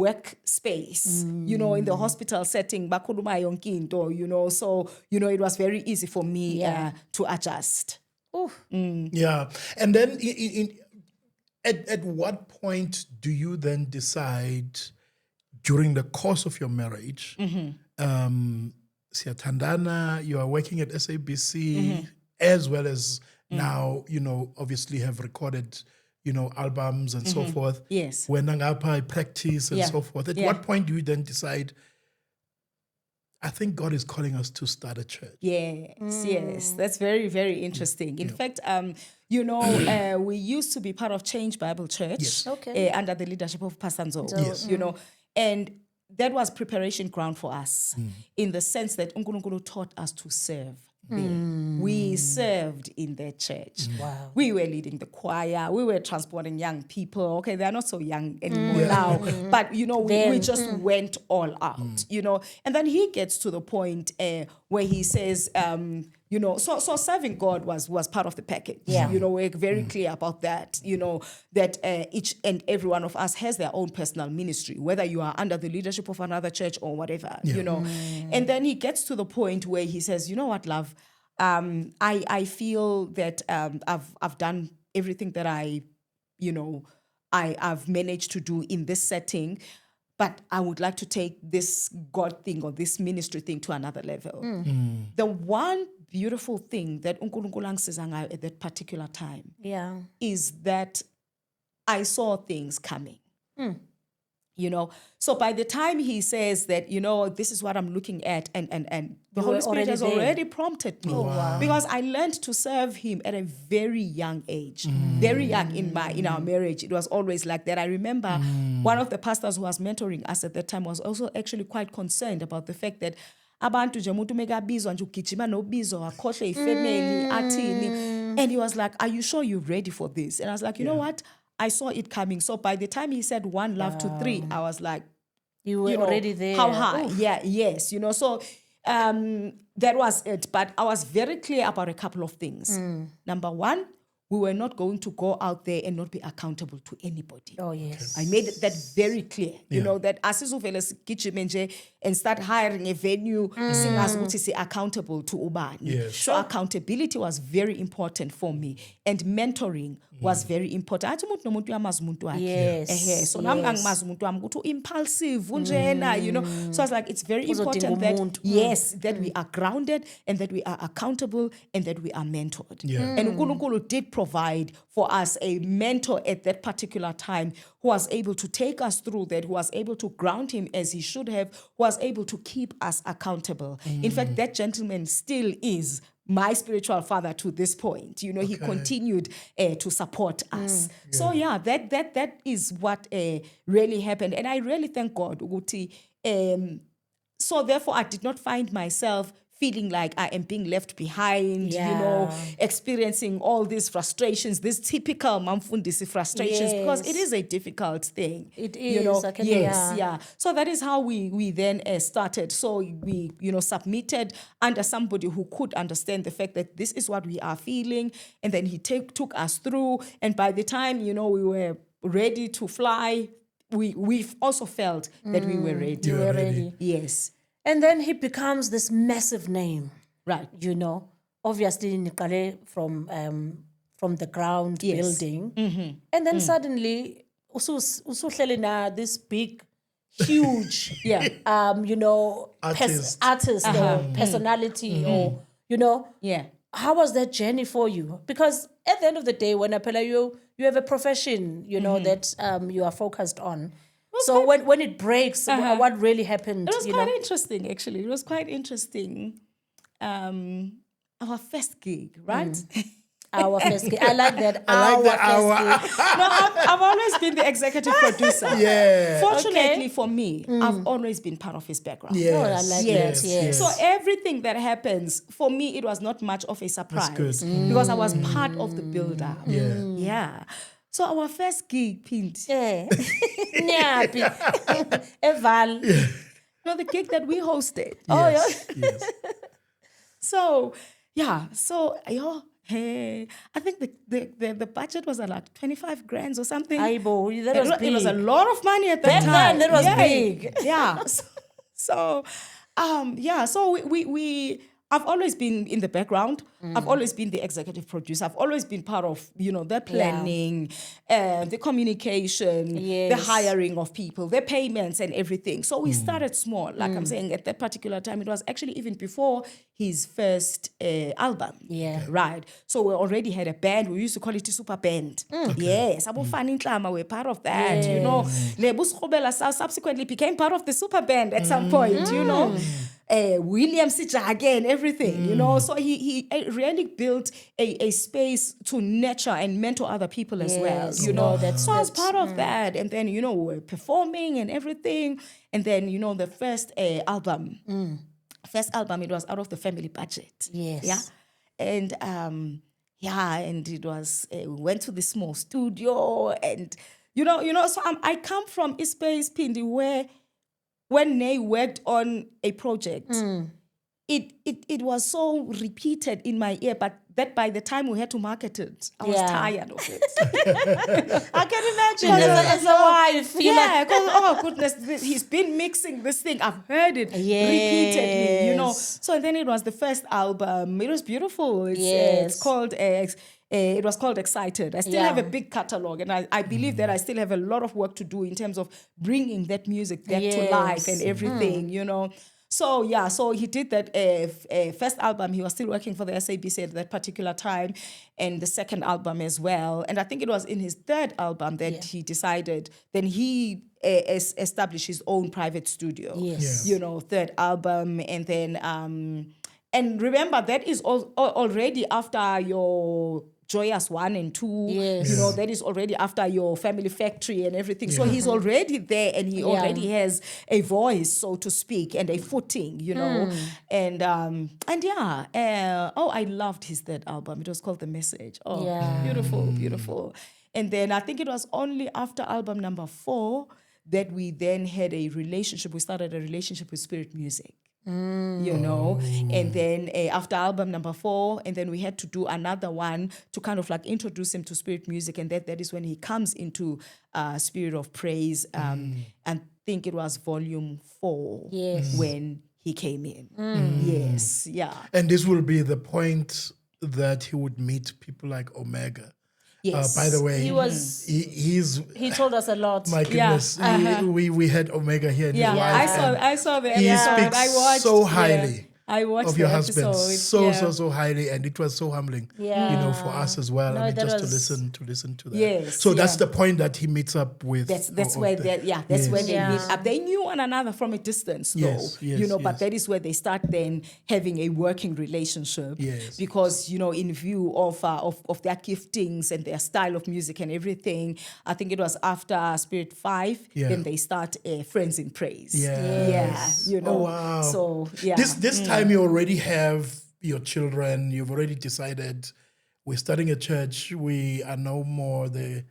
[SPEAKER 1] workspace, in the hospital setting, bakhuluma yonke into, so, it was very easy for me to adjust.
[SPEAKER 2] Yeah. And then at what point do you then decide during the course of your marriage, Siyathandana, you are working at SABC as well as now, obviously have recorded, albums and so forth.
[SPEAKER 1] Yes.
[SPEAKER 2] When I practice and so forth. At what point do you then decide, I think God is calling us to start a church?
[SPEAKER 1] Yes. That's very, very interesting. In fact, we used to be part of Change Bible Church
[SPEAKER 2] Yes.
[SPEAKER 3] Okay.
[SPEAKER 1] under the leadership of Pastor Nzo,
[SPEAKER 2] Yes.
[SPEAKER 1] And that was preparation ground for us in the sense that uNkulunkulu taught us to serve. We served in that church.
[SPEAKER 3] Wow.
[SPEAKER 1] We were leading the choir. We were transporting young people. Okay, they're not so young anymore now. But, we just went all out, And then he gets to the point where he says, so serving God was part of the package.
[SPEAKER 3] Yeah.
[SPEAKER 1] We're very clear about that, that each and every one of us has their own personal ministry, whether you are under the leadership of another church or whatever, And then he gets to the point where he says, you know what, love, I feel that I've done everything that I've managed to do in this setting. but I would like to take this God thing or this ministry thing to another level. The one beautiful thing that uNkulunkulu angisiza ngayo at that particular time is that I saw things coming. You know, so by the time he says that, you know, this is what I'm looking at, and the Holy Spirit has already prompted me, because I learned to serve him at a very young age, very young in our marriage. It was always like that. I remember one of the pastors who was mentoring us at that time was also actually quite concerned about the fact that abantu nje umuntu megabizwa nje ugijima nobizo akhohle ifamily athini, and he was like, are you sure you're ready for this? And I was like, you know what, I saw it coming. So by the time he said 1 love to 3, I was like,
[SPEAKER 3] you were already there.
[SPEAKER 1] How high? Yes, you know. So that was it. But I was very clear about a couple of things. Number one, we were not going to go out there and not be accountable to anybody.
[SPEAKER 3] Oh, yes.
[SPEAKER 1] I made that very clear. You know, that asizuvele sigijime nje and start hiring a venue, singazi ukuthi si accountable to ubani.
[SPEAKER 2] Yes.
[SPEAKER 1] So accountability was very important for me. And mentoring was very important. Athi umuntu nomuntu uyamazi umuntu wakhe.
[SPEAKER 3] Yes.
[SPEAKER 1] So nami angimazi umuntu wami ukuthi impulsive unjena, you know. So I was like, it's very important that yes, that we are grounded and that we are accountable and that we are mentored. And uNkulunkulu did provide for us a mentor at that particular time who was able to take us through that, who was able to ground him as he should have, who was able to keep us accountable. In fact, that gentleman still is my spiritual father to this point. You know, he continued to support us. So yeah, that is what really happened. And I really thank God, Uguti. So therefore, I did not find myself feeling like I am being left behind, you know, experiencing all these frustrations, these typical Mamfundisi frustrations, because it is a difficult thing.
[SPEAKER 3] It is.
[SPEAKER 1] You know, So that is how we then started. So we, you know, submitted under somebody who could understand the fact that this is what we are feeling. And then he took us through. And by the time, you know, we were ready to fly, we've also felt that we were ready.
[SPEAKER 3] You were ready.
[SPEAKER 1] Yes.
[SPEAKER 3] And then he becomes this massive name.
[SPEAKER 1] Right.
[SPEAKER 3] You know, obviously Nikale from the ground building. And then suddenly, usuhlelina this big, huge, you know, artist or personality or, you know.
[SPEAKER 1] Yeah.
[SPEAKER 3] How was that journey for you? Because at the end of the day, when you have a profession, you know, that you are focused on. So when it breaks, what really happened?
[SPEAKER 1] It was quite interesting, actually. It was quite interesting. Our first gig, right?
[SPEAKER 3] Our first gig. I like that.
[SPEAKER 1] No, I've always been the executive producer. Fortunately for me, I've always been part of his background.
[SPEAKER 3] I like that. Yes.
[SPEAKER 1] So everything that happens, for me, it was not much of a surprise because I was part of the build-up. Yeah. So our first gig, Pint.
[SPEAKER 3] Nyapi. Eval.
[SPEAKER 1] No, the gig that we hosted.
[SPEAKER 2] Yes.
[SPEAKER 1] So, hey, I think the budget was like 25 grand or something.
[SPEAKER 3] Aibo, that was big.
[SPEAKER 1] It was a lot of money at that time.
[SPEAKER 3] That was big.
[SPEAKER 1] Yeah. So we I've always been in the background. I've always been the executive producer. I've always been part of, you know, the planning, the communication, the hiring of people, the payments and everything. So we started small. Like I'm saying, at that particular time, it was actually even before his first album.
[SPEAKER 3] Yeah.
[SPEAKER 1] Right. So we already had a band. We used to call it a super band. Yes. Abo Fani Ntlama were part of that. You know, Lebus Khobela subsequently became part of the super band at some point, you know. William Sija again, everything, you know. So he really built a space to nurture and mentor other people as well, you know. So I was part of that. And then, you know, we were performing and everything. And then, you know, the first album, it was out of the family budget.
[SPEAKER 3] Yes.
[SPEAKER 1] Yeah. And, and it was, we went to the small studio and, you know, so I come from a space, Pindi, where when Neyi worked on a project, it was so repeated in my ear, but that by the time we had to market it, I was tired of it.
[SPEAKER 3] I can imagine as a wife.
[SPEAKER 1] Yeah, because, oh goodness, he's been mixing this thing. I've heard it repeatedly, you know. So then it was the first album. It was beautiful. It's called... it was called Excited. I still have a big catalog, and I believe that I still have a lot of work to do in terms of bringing that music back to life and everything, you know. So so he did that first album. He was still working for the SABC at that particular time, and the second album as well. And I think it was in his third album that he decided. Then he established his own private studio. You know, third album, and then and remember that is already after your Joyous 1 and 2, you know, that is already after your Family Factory and everything. So he's already there, and he already has a voice, so to speak, and a footing, you know. And I loved his third album. It was called The Message. Oh, beautiful, beautiful. And then I think it was only after album number 4 that we then had a relationship. We started a relationship with Spirit Music. You know, and then after album number 4, and then we had to do another one to kind of like introduce him to Spirit Music, and that is when he comes into Spirit of Praise, and think it was volume 4 when he came in.
[SPEAKER 2] And this will be the point that he would meet people like Omega.
[SPEAKER 1] Yes.
[SPEAKER 2] By the way,
[SPEAKER 3] he told us a lot.
[SPEAKER 2] My goodness, we had Omega here. And his wife,
[SPEAKER 1] I saw the
[SPEAKER 2] he
[SPEAKER 1] episode.
[SPEAKER 2] speaks
[SPEAKER 1] I watched
[SPEAKER 2] so highly.
[SPEAKER 1] I watched
[SPEAKER 2] of your
[SPEAKER 1] the
[SPEAKER 2] husband
[SPEAKER 1] episode.
[SPEAKER 2] so highly, and it was so humbling, you know, for us as well. I mean, just to listen to that.
[SPEAKER 1] Yes,
[SPEAKER 2] so that's the point that he meets up with.
[SPEAKER 1] That's where they meet up. They knew one another from a distance, though, you know. But that is where they start then having a working relationship. Because you know, in view of their giftings and their style of music and everything, I think it was after Spirit 5, then they start Friends in Praise. You know.
[SPEAKER 2] Oh, wow.
[SPEAKER 1] So
[SPEAKER 2] this time you already have your children. You've already decided we're starting a church. We are no more the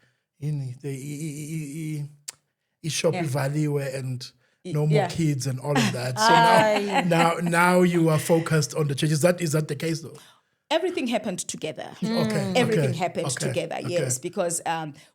[SPEAKER 2] Ishopi value and no more kids and all of that. So now you are focused on the church. Is that the case though?
[SPEAKER 1] Everything happened together.
[SPEAKER 2] Everything
[SPEAKER 1] happened together, yes. Because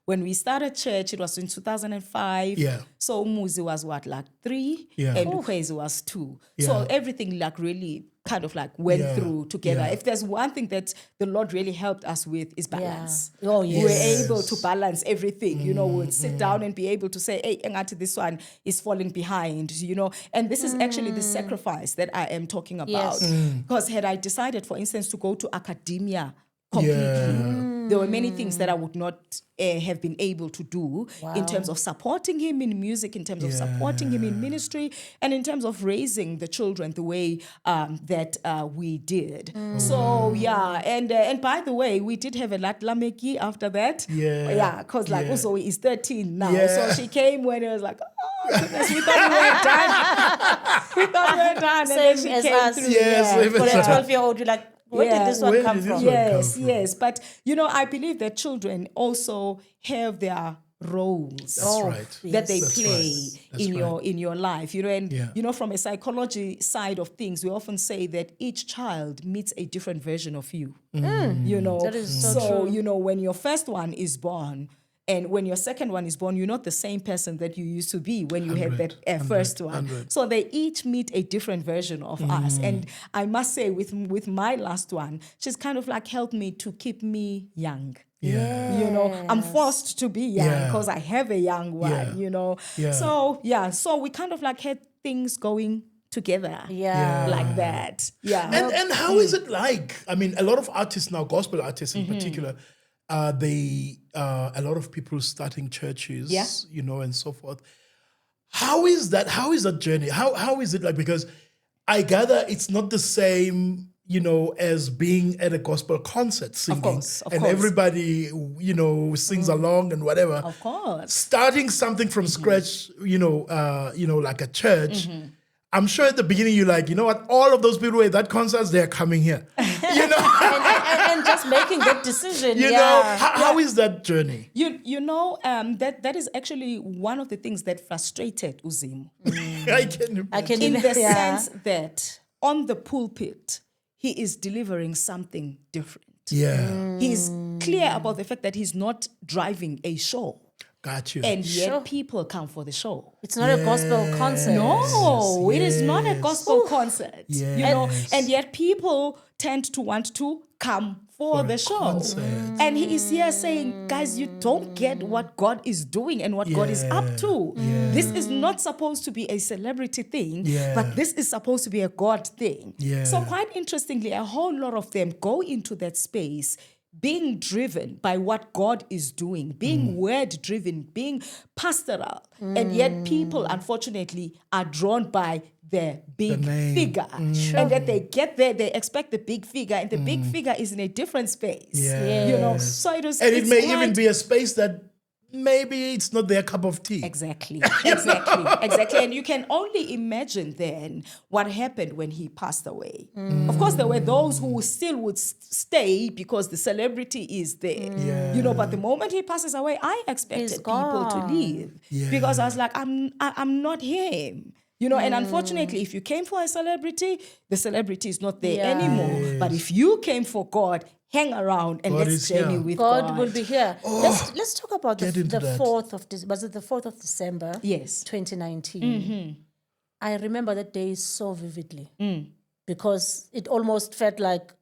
[SPEAKER 1] when we started church, it was in 2005. So Umuzi was like 3 and Ukwezi was 2. So everything like really kind of like went through together. If there's one thing that the Lord really helped us with is balance.
[SPEAKER 3] Oh, yes.
[SPEAKER 1] We were able to balance everything. You know, we'd sit down and be able to say, hey, Engati, this one is falling behind, you know. And this is actually the sacrifice that I am talking about. Because had I decided, for instance, to go to academia completely, there were many things that I would not have been able to do in terms of supporting him in music, in terms of supporting him in ministry, and in terms of raising the children the way that we did. So, and by the way, we did have a Latlameki after that. Because like also is 13 now. So she came when it was like, oh, goodness, we thought we were done.
[SPEAKER 3] Same
[SPEAKER 1] and then she
[SPEAKER 3] as
[SPEAKER 1] came
[SPEAKER 3] us.
[SPEAKER 1] through.
[SPEAKER 3] For a 12-year-old, you're like, where did this one come from?
[SPEAKER 1] Yes. But, you know, I believe that children also have their roles that they play in your life. You know, and, you know, from a psychology side of things, we often say that each child meets a different version of you. You know,
[SPEAKER 3] that is so true.
[SPEAKER 1] You know, when your first one is born, and when your second one is born, you're not the same person that you used to be when you had that first one. 100. So they each meet a different version of us. And I must say, with my last one, she's kind of like helped me to keep me young. You know, I'm forced to be young because I have a young one, you know. So we kind of like had things going together like that.
[SPEAKER 2] And how is it like? I mean, a lot of artists now, gospel artists in particular, a lot of people starting churches, you know, and so forth. How is that? How is that journey? How is it like? Because I gather it's not the same, you know, as being at a gospel concert singing. Of course. Everybody, you know, sings along and whatever.
[SPEAKER 1] Of course.
[SPEAKER 2] Starting something from scratch, you know, like a church. I'm sure at the beginning you're like, you know what, all of those people at that concert, they're coming here. You know?
[SPEAKER 3] and just making that decision.
[SPEAKER 2] You know, how is that journey?
[SPEAKER 1] You know, that is actually one of the things that frustrated Uzimu.
[SPEAKER 2] I can
[SPEAKER 1] in the sense that on the pulpit, he is delivering something different.
[SPEAKER 2] Yeah.
[SPEAKER 1] He's clear about the fact that he's not driving a show.
[SPEAKER 2] Got you.
[SPEAKER 1] And yet
[SPEAKER 3] Sure.
[SPEAKER 1] people come for the show.
[SPEAKER 3] It's not a gospel concert.
[SPEAKER 1] No, it is not a
[SPEAKER 2] yes.
[SPEAKER 1] gospel concert. You know,
[SPEAKER 2] Yes.
[SPEAKER 1] and yet people tend to want to come for the
[SPEAKER 2] a
[SPEAKER 1] show.
[SPEAKER 2] concert.
[SPEAKER 1] And he is here saying, guys, you don't get what God is doing and what God is up to. This is not supposed to be a celebrity thing, but this is supposed to be a God thing.
[SPEAKER 2] Yeah.
[SPEAKER 1] So quite interestingly, a whole lot of them go into that space being driven by what God is doing, being word driven, being pastoral. And yet people, unfortunately, are drawn by the big
[SPEAKER 2] name.
[SPEAKER 1] figure. And that they get there, they expect the big figure, and the big figure is in a different space. You know, so it was.
[SPEAKER 2] And it
[SPEAKER 1] it's
[SPEAKER 2] may
[SPEAKER 1] quite-
[SPEAKER 2] even be a space that maybe it's not their cup of tea.
[SPEAKER 1] Exactly. And you can only imagine then what happened when he passed away. Of course, there were those who still would stay because the celebrity is there. You know, but the moment he passes away, I expected
[SPEAKER 3] He's
[SPEAKER 1] people to
[SPEAKER 3] gone.
[SPEAKER 1] leave because I was like, I'm not him. You know, and unfortunately, if you came for a celebrity, the celebrity is not there anymore. But if you came for God, hang around and
[SPEAKER 2] God
[SPEAKER 1] let's
[SPEAKER 2] is
[SPEAKER 1] journey
[SPEAKER 2] here.
[SPEAKER 1] with
[SPEAKER 3] God
[SPEAKER 1] God.
[SPEAKER 3] will be here. Let's talk about the
[SPEAKER 2] Get into that.
[SPEAKER 3] 4th of was it the 4th of December?
[SPEAKER 1] Yes.
[SPEAKER 3] 2019. I remember that day so vividly because it almost felt like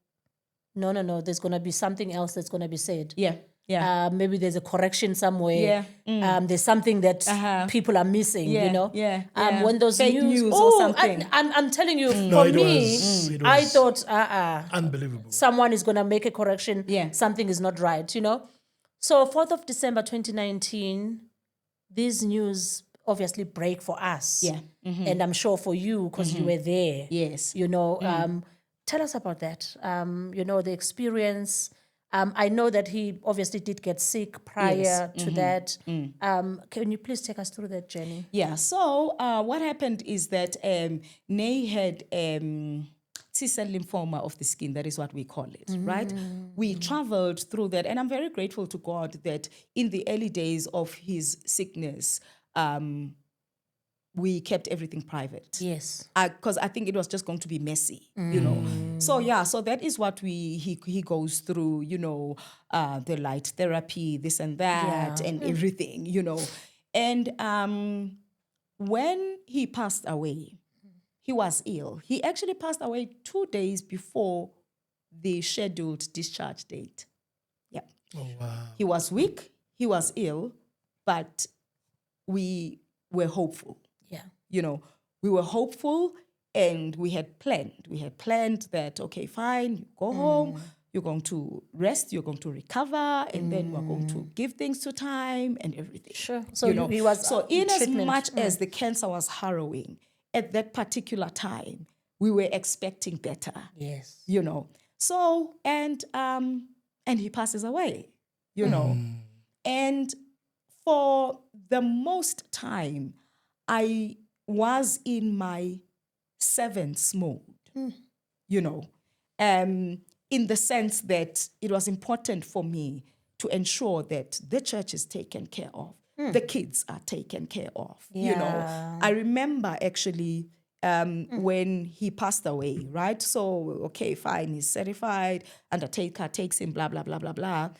[SPEAKER 3] no, there's going to be something else that's going to be said.
[SPEAKER 1] Yeah.
[SPEAKER 3] Maybe there's a correction somewhere. There's something that people are missing, you know? When those
[SPEAKER 1] Fake news or
[SPEAKER 3] oh,
[SPEAKER 1] something.
[SPEAKER 3] I'm telling you,
[SPEAKER 2] No,
[SPEAKER 3] for
[SPEAKER 2] it
[SPEAKER 3] me,
[SPEAKER 2] was
[SPEAKER 3] I thought,
[SPEAKER 2] unbelievable.
[SPEAKER 3] someone is going to make a correction.
[SPEAKER 1] Yeah.
[SPEAKER 3] Something is not right, you know? So 4th of December 2019, these news obviously break for us.
[SPEAKER 1] Yeah.
[SPEAKER 3] And I'm sure for you, because you were there.
[SPEAKER 1] Yes.
[SPEAKER 3] You know, tell us about that. You know, the experience. I know that he obviously did get sick prior to that. Can you please take us through that journey?
[SPEAKER 1] Yeah. So what happened is that Neyi had T-cell lymphoma of the skin. That is what we call it, right? We traveled through that, and I'm very grateful to God that in the early days of his sickness, we kept everything private.
[SPEAKER 3] Yes.
[SPEAKER 1] Because I think it was just going to be messy, you know. So so that is what he goes through, you know, the light therapy, this and that, and everything, you know. And when he passed away, he was ill. He actually passed away 2 days before the scheduled discharge date. Yeah.
[SPEAKER 2] Oh, wow.
[SPEAKER 1] He was weak, he was ill, but we were hopeful.
[SPEAKER 3] Yeah.
[SPEAKER 1] You know, we were hopeful and we had planned. We had planned that, okay, fine, you go home, you're going to rest, you're going to recover, and then we're going to give things to time and everything.
[SPEAKER 3] Sure. So
[SPEAKER 1] you know?
[SPEAKER 3] he was
[SPEAKER 1] So in as
[SPEAKER 3] treatment.
[SPEAKER 1] much as the cancer was harrowing, at that particular time, we were expecting better.
[SPEAKER 3] Yes.
[SPEAKER 1] You know. So and he passes away, you know. And for the most time, I was in my servant's mode, you know, in the sense that it was important for me to ensure that the church is taken care of, the kids are taken care of, you know. I remember actually when he passed away, right? So, okay, fine, he's certified, undertaker takes him, blah, blah, blah, blah, blah.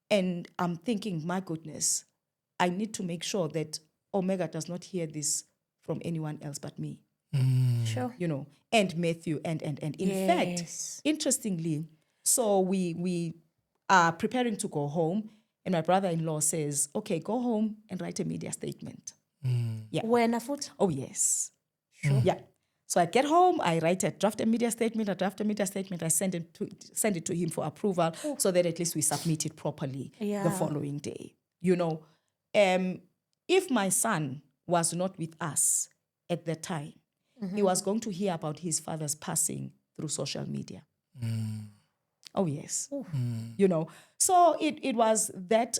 [SPEAKER 1] And I'm thinking, my goodness, I need to make sure that Omega does not hear this from anyone else but me.
[SPEAKER 3] Sure.
[SPEAKER 1] You know, and Matthew, and. In fact, interestingly, so we are preparing to go home, and my brother-in-law says, okay, go home and write a media statement. Yeah.
[SPEAKER 3] When afoot?
[SPEAKER 1] Oh, yes. Sure. Yeah. So I get home, I draft a media statement, I send it to him for approval so that at least we submit it properly the following day. You know, if my son was not with us at that time, he was going to hear about his father's passing through social media. Oh, yes. You know, so it was that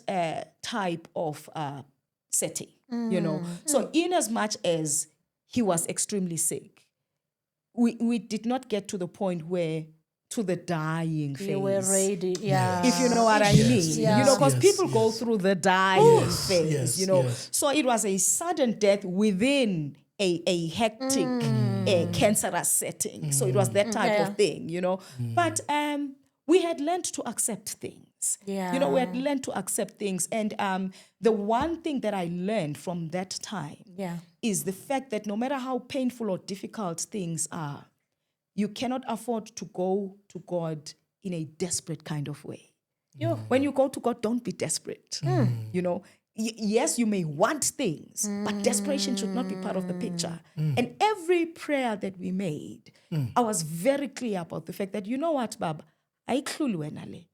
[SPEAKER 1] type of setting, you know. So in as much as he was extremely sick, we did not get to the point where to the dying phase.
[SPEAKER 3] You were ready, yeah.
[SPEAKER 1] If you know what I mean.
[SPEAKER 3] Yeah.
[SPEAKER 1] You know, because
[SPEAKER 2] Yes,
[SPEAKER 1] people go through the dying phase,
[SPEAKER 2] yes,
[SPEAKER 1] you know.
[SPEAKER 2] yes.
[SPEAKER 1] So it was a sudden death within a hectic, cancerous setting. So it was that type of thing, you know. But we had learned to accept things. You know, we had learned to accept things. And the one thing that I learned from that time is the fact that no matter how painful or difficult things are, you cannot afford to go to God in a desperate kind of way. When you go to God, don't be desperate. You know, yes, you may want things, but desperation should not be part of the picture. And every prayer that we made, I was very clear about the fact that, you know what, Baba, ayikhululi wena le.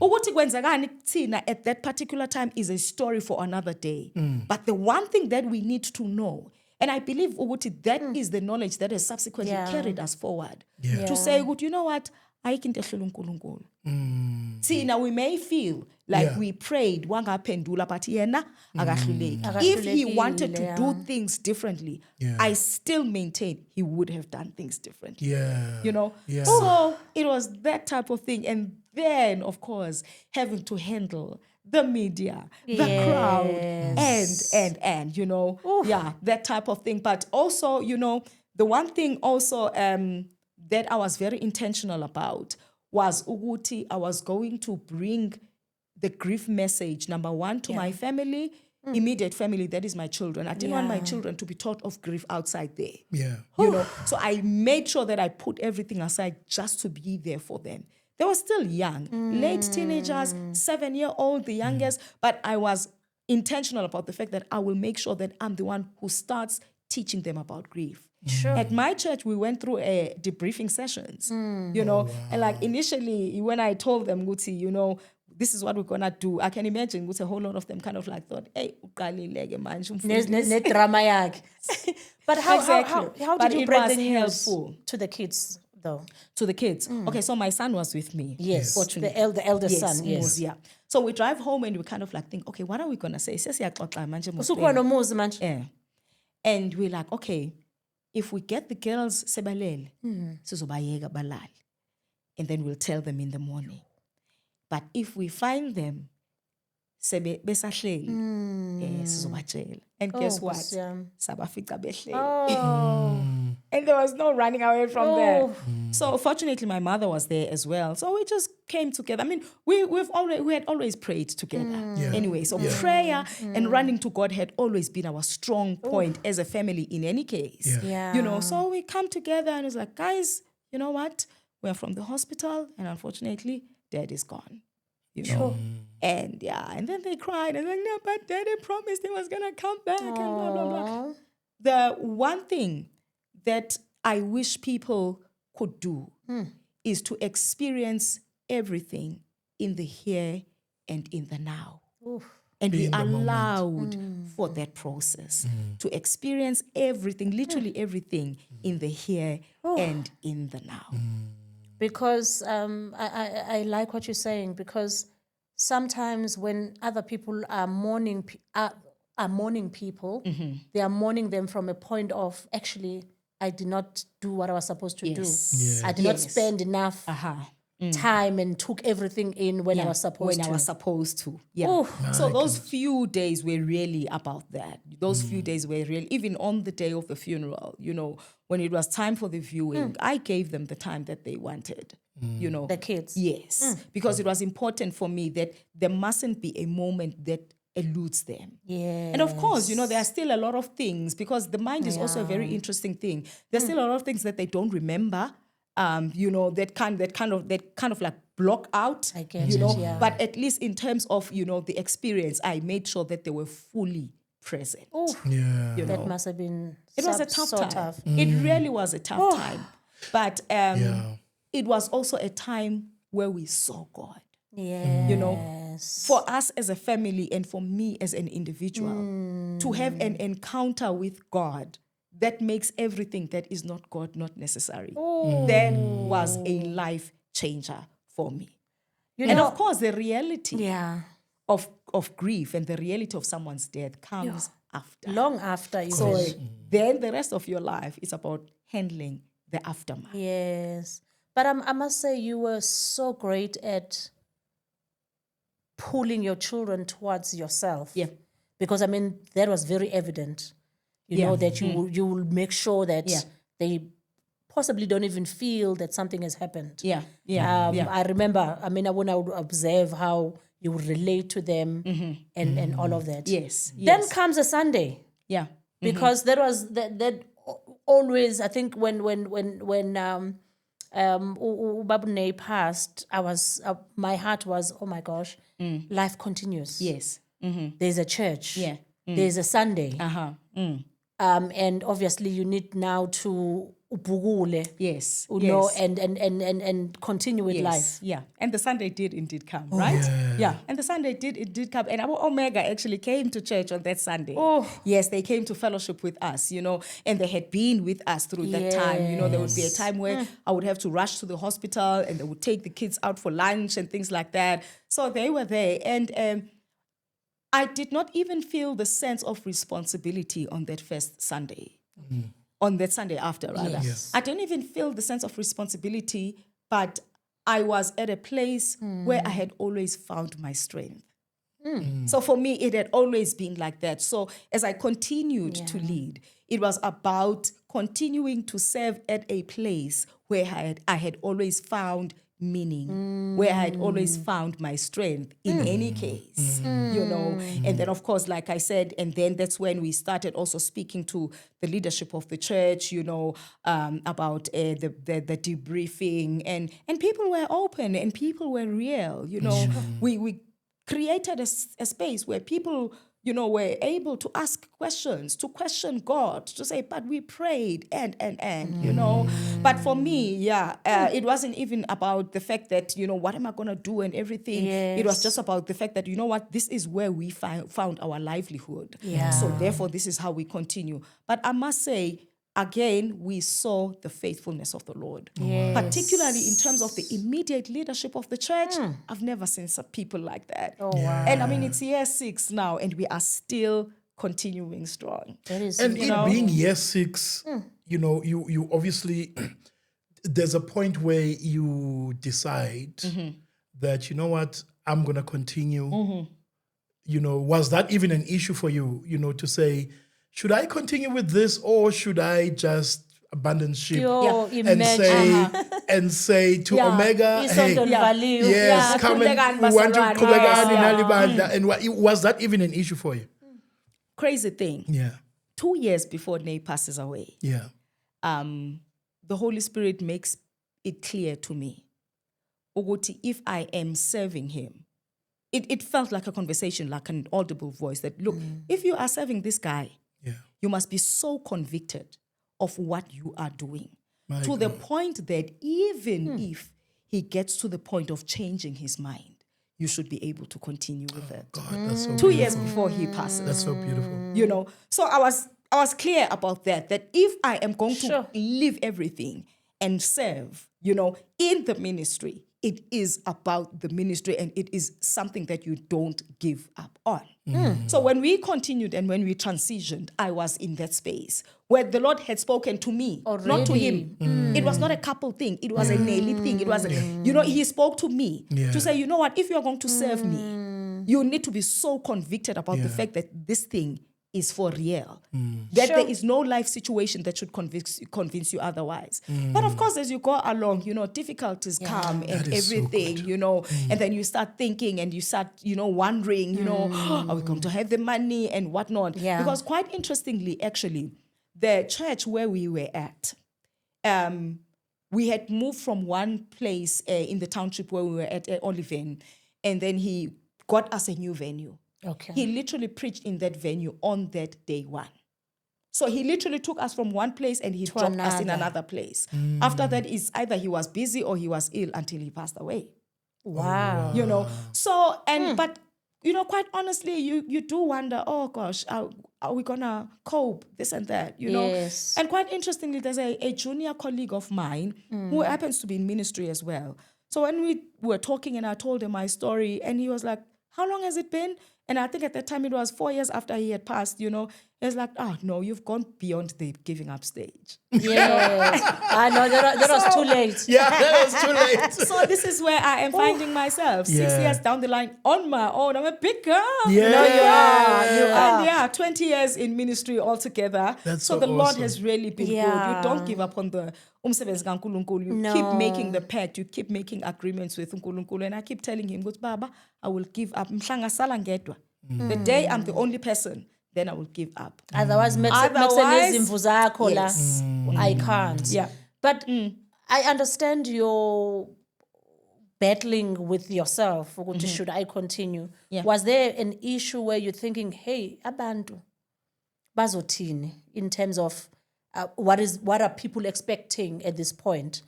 [SPEAKER 1] Ukuthi kwenzekani kuthina at that particular time is a story for another day. But the one thing that we need to know, and I believe ukuthi that is the knowledge that has subsequently carried us forward. To say, you know what, ayikho into ehlula uNkulunkulu. See, now we may feel like we prayed wangaphendula, but yena akahluleki. If he wanted to do things differently, I still maintain he would have done things differently. You know? So it was that type of thing. And then, of course, having to handle the media, the crowd, and you know, that type of thing. But also, you know, the one thing also that I was very intentional about was ukuthi I was going to bring the grief message, number one, to my family, immediate family, that is my children. I didn't want my children to be taught of grief outside there. You know, so I made sure that I put everything aside just to be there for them. They were still young, late teenagers, 7-year-old, the youngest, but I was intentional about the fact that I will make sure that I'm the one who starts teaching them about grief. At my church, we went through debriefing sessions, you know, and like initially when I told them, Guti, you know, this is what we're going to do, I can imagine a whole lot of them kind of like thought, hey,
[SPEAKER 3] drama. But how did you break the news to the kids, though?
[SPEAKER 1] To the kids. Okay, so my son was with me.
[SPEAKER 3] Yes, the eldest son. Yes.
[SPEAKER 1] Yeah. So we drive home and we kind of like think, okay, what are we going to say? And we're like, okay, if we get the girls sebalele, sizobayeka balale, and then we'll tell them in the morning. But if we find them besahleli, sizobatshela. And guess what? Sabafica behleli. And there was no running away from there. So fortunately, my mother was there as well. So we just came together. I mean, we had always prayed together. Anyway, so prayer and running to God had always been our strong point as a family in any case. You know, so we come together and it's like, guys, you know what? We're from the hospital and unfortunately, Dad is gone. You know? And and then they cried and like, no, but Daddy promised he was gonna come back and blah, blah, blah. The one thing that I wish people could do is to experience everything in the here and in the now. And be allowed for that process to experience everything, literally everything in the here and in the now.
[SPEAKER 3] Because I like what you're saying, because sometimes when other people are mourning people, they are mourning them from a point of, actually, I did not do what I was supposed to do. I did not spend enough time and took everything in when I was supposed to.
[SPEAKER 1] So those few days were really about that. Those few days were really, even on the day of the funeral, you know, when it was time for the viewing, I gave them the time that they wanted. You know,
[SPEAKER 3] the kids.
[SPEAKER 1] Yes, because it was important for me that there mustn't be a moment that eludes them. And of course, you know, there are still a lot of things, because the mind is also a very interesting thing. There's still a lot of things that they don't remember. You know, that kind of like block out.
[SPEAKER 3] I get
[SPEAKER 1] you know,
[SPEAKER 3] it,
[SPEAKER 1] but at least in terms of, you know, the experience, I made sure that they were fully present. You know?
[SPEAKER 3] That must have been.
[SPEAKER 1] It was a tough time. It really was a tough time, but it was also a time where we saw God. You know, for us as a family and for me as an individual, to have an encounter with God that makes everything that is not God not necessary. That was a life changer for me. And of course, the reality of grief and the reality of someone's death comes after.
[SPEAKER 3] Long after.
[SPEAKER 1] So then the rest of your life is about handling the aftermath.
[SPEAKER 3] Yes. But I must say, you were so great at pulling your children towards yourself. Because, I mean, that was very evident. You
[SPEAKER 1] Yeah.
[SPEAKER 3] know, that you will make sure that
[SPEAKER 1] Yeah.
[SPEAKER 3] they possibly don't even feel that something has happened.
[SPEAKER 1] Yeah. Yeah. Yeah.
[SPEAKER 3] I remember, when I would observe how you would relate to them and all of that.
[SPEAKER 1] Yes.
[SPEAKER 3] Then
[SPEAKER 1] Yes.
[SPEAKER 3] comes a Sunday.
[SPEAKER 1] Yeah.
[SPEAKER 3] Because that was that always, I think when Babu Neyi passed, I was my heart was, oh my gosh, life continues.
[SPEAKER 1] Yes.
[SPEAKER 3] There's a church.
[SPEAKER 1] Yeah.
[SPEAKER 3] There's a Sunday.
[SPEAKER 1] Uh-huh.
[SPEAKER 3] And obviously you need now to ubugule,
[SPEAKER 1] Yes.
[SPEAKER 3] you know,
[SPEAKER 1] Yes.
[SPEAKER 3] and continue with
[SPEAKER 1] Yes.
[SPEAKER 3] life.
[SPEAKER 1] Yeah. And the Sunday did indeed come, right? Yeah. And the Sunday did come. And our Omega actually came to church on that Sunday.
[SPEAKER 3] Oh.
[SPEAKER 1] Yes, they came to fellowship with us, you know, and they had been with us through that time. You know, there would be a time where I would have to rush to the hospital and they would take the kids out for lunch and things like that. So they were there. And I did not even feel the sense of responsibility on that first Sunday. On that Sunday after, rather.
[SPEAKER 3] Yes.
[SPEAKER 1] I didn't even feel the sense of responsibility, but I was at a place where I had always found my strength. So for me, it had always been like that. So as I continued to lead, it was about continuing to serve at a place where I had always found meaning, where I had always found my strength in any case, you know. And then, of course, like I said, and then that's when we started also speaking to the leadership of the church, you know, about the debriefing, and people were open and people were real, you know. We created a space where people, you know, were able to ask questions, to question God, to say, but we prayed and you know. But for me, it wasn't even about the fact that, you know, what am I going to do and everything. It was just about the fact that, you know what, this is where we found our livelihood.
[SPEAKER 3] Yeah.
[SPEAKER 1] So therefore, this is how we continue. But I must say, again, we saw the faithfulness of the Lord.
[SPEAKER 3] Yes.
[SPEAKER 1] Particularly in terms of the immediate leadership of the church. I've never seen some people like that.
[SPEAKER 3] Oh, wow.
[SPEAKER 1] And I mean, it's year 6 now, and we are still continuing strong.
[SPEAKER 3] That is,
[SPEAKER 2] And
[SPEAKER 3] you
[SPEAKER 2] it
[SPEAKER 3] know,
[SPEAKER 2] being year 6, you know, you obviously, there's a point where you decide that, you know what, I'm going to continue. You know, was that even an issue for you, you know, to say, should I continue with this or should I just abandon ship
[SPEAKER 3] Yo,
[SPEAKER 2] and say to
[SPEAKER 3] Yeah.
[SPEAKER 2] Omega, hey,
[SPEAKER 3] Isonto livalile.
[SPEAKER 2] yes,
[SPEAKER 3] Yeah.
[SPEAKER 2] come and we want to
[SPEAKER 1] Yes, yeah.
[SPEAKER 2] and was that even an issue for you?
[SPEAKER 1] Crazy thing.
[SPEAKER 2] Yeah,
[SPEAKER 1] 2 years before Neyi passes away,
[SPEAKER 2] yeah,
[SPEAKER 1] the Holy Spirit makes it clear to me, ukuthi, if I am serving him, it felt like a conversation, like an audible voice that, look, if you are serving this guy,
[SPEAKER 2] yeah.
[SPEAKER 1] you must be so convicted of what you are doing
[SPEAKER 2] My
[SPEAKER 1] to the
[SPEAKER 2] God.
[SPEAKER 1] point that even if he gets to the point of changing his mind, you should be able to continue with it.
[SPEAKER 2] God, that's so
[SPEAKER 1] 2
[SPEAKER 2] beautiful.
[SPEAKER 1] years before he passes.
[SPEAKER 2] That's so beautiful.
[SPEAKER 1] You know, so I was clear about that if I am going
[SPEAKER 3] Sure.
[SPEAKER 1] to leave everything and serve, you know, in the ministry, it is about the ministry and it is something that you don't give up on. So when we continued and when we transitioned, I was in that space where the Lord had spoken to me, not to him. It was not a couple thing. It was a Nelli thing. It was, you know, he spoke to me to say, you know what, if you're going to serve me, you need to be so convicted about the fact that this thing is for real. That
[SPEAKER 3] Sure.
[SPEAKER 1] there is no life situation that should convince you otherwise. But of course, as you go along, you know, difficulties come and
[SPEAKER 2] That is so
[SPEAKER 1] everything,
[SPEAKER 2] good.
[SPEAKER 1] you know, and then you start thinking and you start, you know, wondering, you know, are we going to have the money and whatnot?
[SPEAKER 3] Yeah.
[SPEAKER 1] Because quite interestingly, actually, the church where we were at, we had moved from one place in the township where we were at Oliven, and then he got us a new venue.
[SPEAKER 3] Okay.
[SPEAKER 1] He literally preached in that venue on that day 1. So he literally took us from one place and he dropped us in
[SPEAKER 3] another.
[SPEAKER 1] another place. After that, is either he was busy or he was ill until he passed away.
[SPEAKER 3] Wow.
[SPEAKER 1] You know, so, and, but, you know, quite honestly, you do wonder, oh gosh, are we gonna cope, this and that, you know?
[SPEAKER 3] Yes.
[SPEAKER 1] And quite interestingly, there's a junior colleague of mine who happens to be in ministry as well. So when we were talking and I told him my story and he was like, how long has it been? And I think at that time it was 4 years after he had passed, you know, it's like, oh no, you've gone beyond the giving up stage.
[SPEAKER 3] Yes. I know that was too late.
[SPEAKER 2] Yeah, that was too late.
[SPEAKER 1] So this is where I am finding myself 6
[SPEAKER 2] Yeah.
[SPEAKER 1] years down the line on my own. I'm a big girl.
[SPEAKER 2] Yeah.
[SPEAKER 3] No, you are. You
[SPEAKER 1] And
[SPEAKER 3] are.
[SPEAKER 1] 20 years in ministry altogether.
[SPEAKER 2] That's
[SPEAKER 1] so
[SPEAKER 2] so
[SPEAKER 1] the Lord
[SPEAKER 2] awesome.
[SPEAKER 1] has really been good.
[SPEAKER 3] Yeah.
[SPEAKER 1] You don't give up on the umsebenzi kaNkulunkulu. You
[SPEAKER 3] No.
[SPEAKER 1] keep making the pact. You keep making agreements with uNkulunkulu. And I keep telling him, Baba, I will give up. Mhla ngasala ngedwa. The day I'm the only person, then I will give up.
[SPEAKER 3] Otherwise,
[SPEAKER 1] Otherwise,
[SPEAKER 3] izimvu zakho la.
[SPEAKER 1] yes.
[SPEAKER 3] I can't.
[SPEAKER 1] Yeah.
[SPEAKER 3] But I understand your battling with yourself. ukuthi Should I continue?
[SPEAKER 1] Yeah.
[SPEAKER 3] Was there an issue where you're thinking, hey, abantu bazothini, in terms of what are people expecting at this point?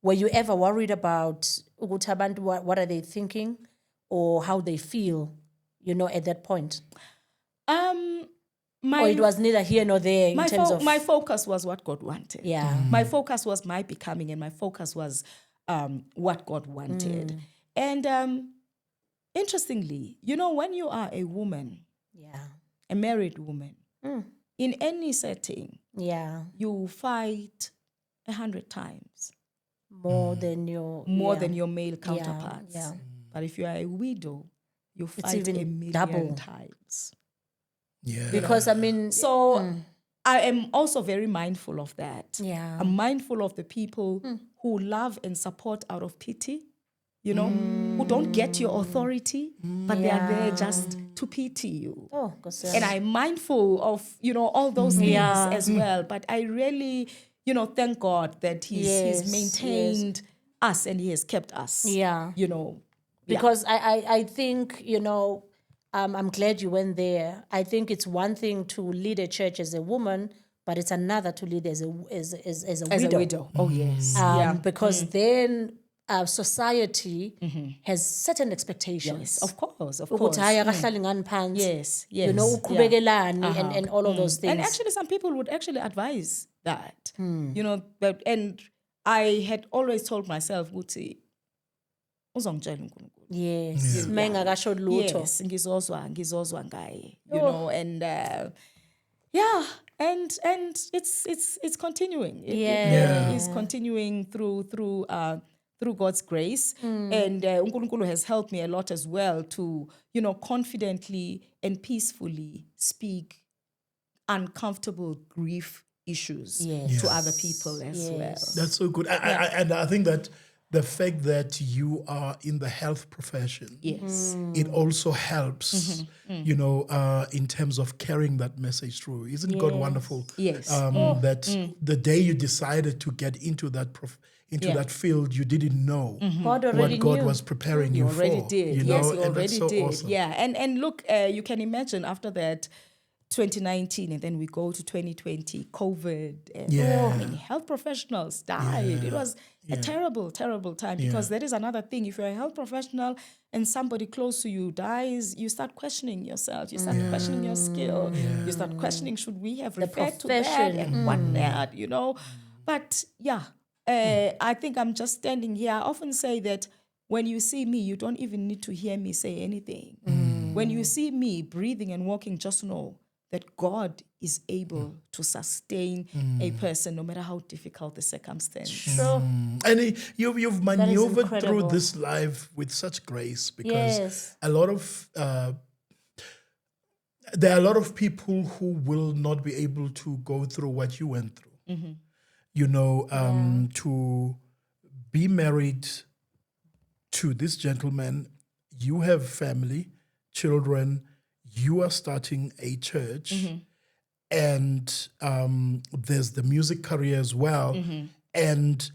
[SPEAKER 3] Were you ever worried about ukuthi abantu, what are they thinking or how they feel, you know, at that point? Or it was neither here nor there in terms of...
[SPEAKER 1] My focus was what God wanted.
[SPEAKER 3] Yeah.
[SPEAKER 1] My focus was my becoming, and my focus was what God wanted. And interestingly, you know, when you are a woman,
[SPEAKER 3] Yeah.
[SPEAKER 1] a married woman, in any setting,
[SPEAKER 3] Yeah.
[SPEAKER 1] you fight 100 times
[SPEAKER 3] More than your...
[SPEAKER 1] more
[SPEAKER 3] yeah.
[SPEAKER 1] than your male counterparts.
[SPEAKER 3] yeah.
[SPEAKER 1] But if you are a widow, you fight
[SPEAKER 3] even
[SPEAKER 1] a million
[SPEAKER 3] double.
[SPEAKER 1] times.
[SPEAKER 2] Yeah.
[SPEAKER 3] Because, I mean...
[SPEAKER 1] So I am also very mindful of that.
[SPEAKER 3] Yeah.
[SPEAKER 1] I'm mindful of the people who love and support out of pity, you know, who don't get your authority, but they are there just to pity you.
[SPEAKER 3] Oh, gosh.
[SPEAKER 1] And I'm mindful of, you know, all those things
[SPEAKER 3] Yeah.
[SPEAKER 1] as well. But I really, you know, thank God that he's
[SPEAKER 3] Yes,
[SPEAKER 1] maintained us and he has kept us.
[SPEAKER 3] Yeah.
[SPEAKER 1] You know.
[SPEAKER 3] Because I think, you know, I'm glad you went there. I think it's one thing to lead a church as a woman, but it's another to lead as a
[SPEAKER 1] As
[SPEAKER 3] widow.
[SPEAKER 1] a widow. Oh, yes.
[SPEAKER 3] Because then society has certain expectations.
[SPEAKER 1] Yes, of course, of
[SPEAKER 3] Ukuthi
[SPEAKER 1] course.
[SPEAKER 3] hayi akahlali ngani phansi.
[SPEAKER 1] Yes, yes.
[SPEAKER 3] You know,
[SPEAKER 1] yeah.
[SPEAKER 3] uqhubekelani and all of those things.
[SPEAKER 1] And actually, some people would actually advise that, you know, and I had always told myself, Guti, uzongitshela uNkulunkulu.
[SPEAKER 3] Yes. Mengakasho lutho.
[SPEAKER 1] Yes, ngizozwa ngaye, you know, and yeah, and it's continuing. It is continuing through God's grace, and uNkulunkulu has helped me a lot as well to, you know, confidently and peacefully speak uncomfortable grief issues to other people as well.
[SPEAKER 2] That's so good. And I think that the fact that you are in the health profession,
[SPEAKER 1] Yes.
[SPEAKER 2] it also helps, you know, in terms of carrying that message through. Isn't God wonderful?
[SPEAKER 1] Yes.
[SPEAKER 2] That the day you decided to get into that that field, you didn't know
[SPEAKER 3] God already
[SPEAKER 2] what God
[SPEAKER 3] knew.
[SPEAKER 2] was preparing you,
[SPEAKER 1] You already
[SPEAKER 2] for.
[SPEAKER 1] did.
[SPEAKER 2] You
[SPEAKER 1] Yes,
[SPEAKER 2] know?
[SPEAKER 1] you
[SPEAKER 2] And that's
[SPEAKER 1] already
[SPEAKER 2] so
[SPEAKER 1] did.
[SPEAKER 2] awesome.
[SPEAKER 1] Yeah, and look, you can imagine after that, 2019, and then we go to 2020, COVID, and many health professionals died. It was a terrible, terrible time because that is another thing. If you're a health professional and somebody close to you dies, you start questioning yourself. You start questioning your skill. You start questioning, should we have referred to that
[SPEAKER 3] profession.
[SPEAKER 1] and whatnot, you know? But yeah, I think I'm just standing here. I often say that when you see me, you don't even need to hear me say anything. When you see me breathing and walking, just know that God is able to sustain a person no matter how difficult the circumstance.
[SPEAKER 3] So,
[SPEAKER 2] And you've maneuvered through
[SPEAKER 3] incredible.
[SPEAKER 2] this life with such grace because
[SPEAKER 3] Yes.
[SPEAKER 2] a lot of there are a lot of people who will not be able to go through what you went through. You know, to be married to this gentleman, you have family, children, you are starting a church, and there's the music career as well, and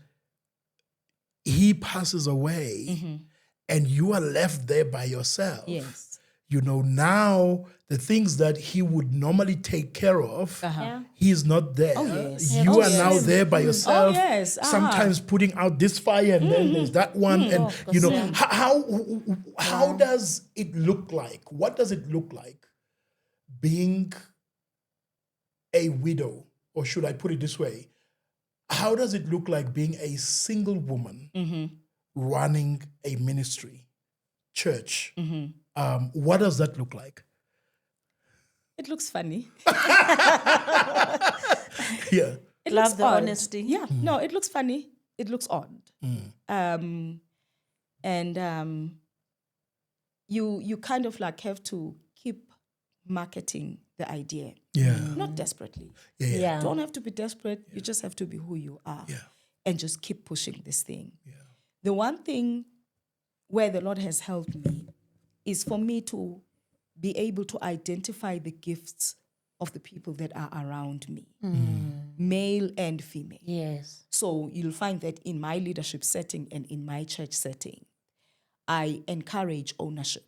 [SPEAKER 2] he passes away, and you are left there by yourself.
[SPEAKER 1] Yes.
[SPEAKER 2] You know, now the things that he would normally take care of,
[SPEAKER 3] Yeah.
[SPEAKER 2] he's not there.
[SPEAKER 1] yes.
[SPEAKER 2] You are now
[SPEAKER 3] yes.
[SPEAKER 2] there by yourself.
[SPEAKER 1] yes.
[SPEAKER 2] Sometimes putting out this fire, and then there's that one, and you know, how does it look like? What does it look like being a widow, or should I put it this way? How does it look like being a single woman running a ministry, church? What does that look like?
[SPEAKER 1] it looks funny.
[SPEAKER 2] Yeah.
[SPEAKER 1] It
[SPEAKER 3] Love
[SPEAKER 1] looks
[SPEAKER 3] the
[SPEAKER 1] odd.
[SPEAKER 3] honesty.
[SPEAKER 1] Yeah, no, it looks funny. It looks odd. You kind of like have to keep marketing the idea.
[SPEAKER 2] Yeah.
[SPEAKER 1] Not desperately.
[SPEAKER 3] Yeah.
[SPEAKER 1] Don't have to be desperate. You just have to be who you are.
[SPEAKER 2] Yeah.
[SPEAKER 1] And just keep pushing this thing.
[SPEAKER 2] Yeah.
[SPEAKER 1] The one thing where the Lord has helped me is for me to be able to identify the gifts of the people that are around me, male and female.
[SPEAKER 3] Yes.
[SPEAKER 1] So you'll find that in my leadership setting and in my church setting, I encourage ownership.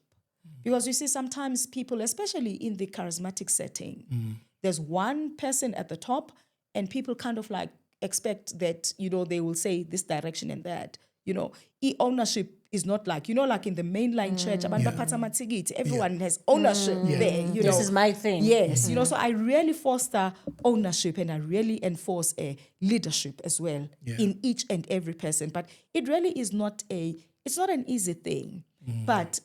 [SPEAKER 1] Because you see, sometimes people, especially in the charismatic setting, there's one person at the top and people kind of like expect that, they will say this direction and that. Ownership is not like, like in the mainline church, everyone has ownership there.
[SPEAKER 3] This is my thing.
[SPEAKER 1] Yes, so I really foster ownership and I really enforce leadership as well in each and every person. But it really is it's not an easy thing, but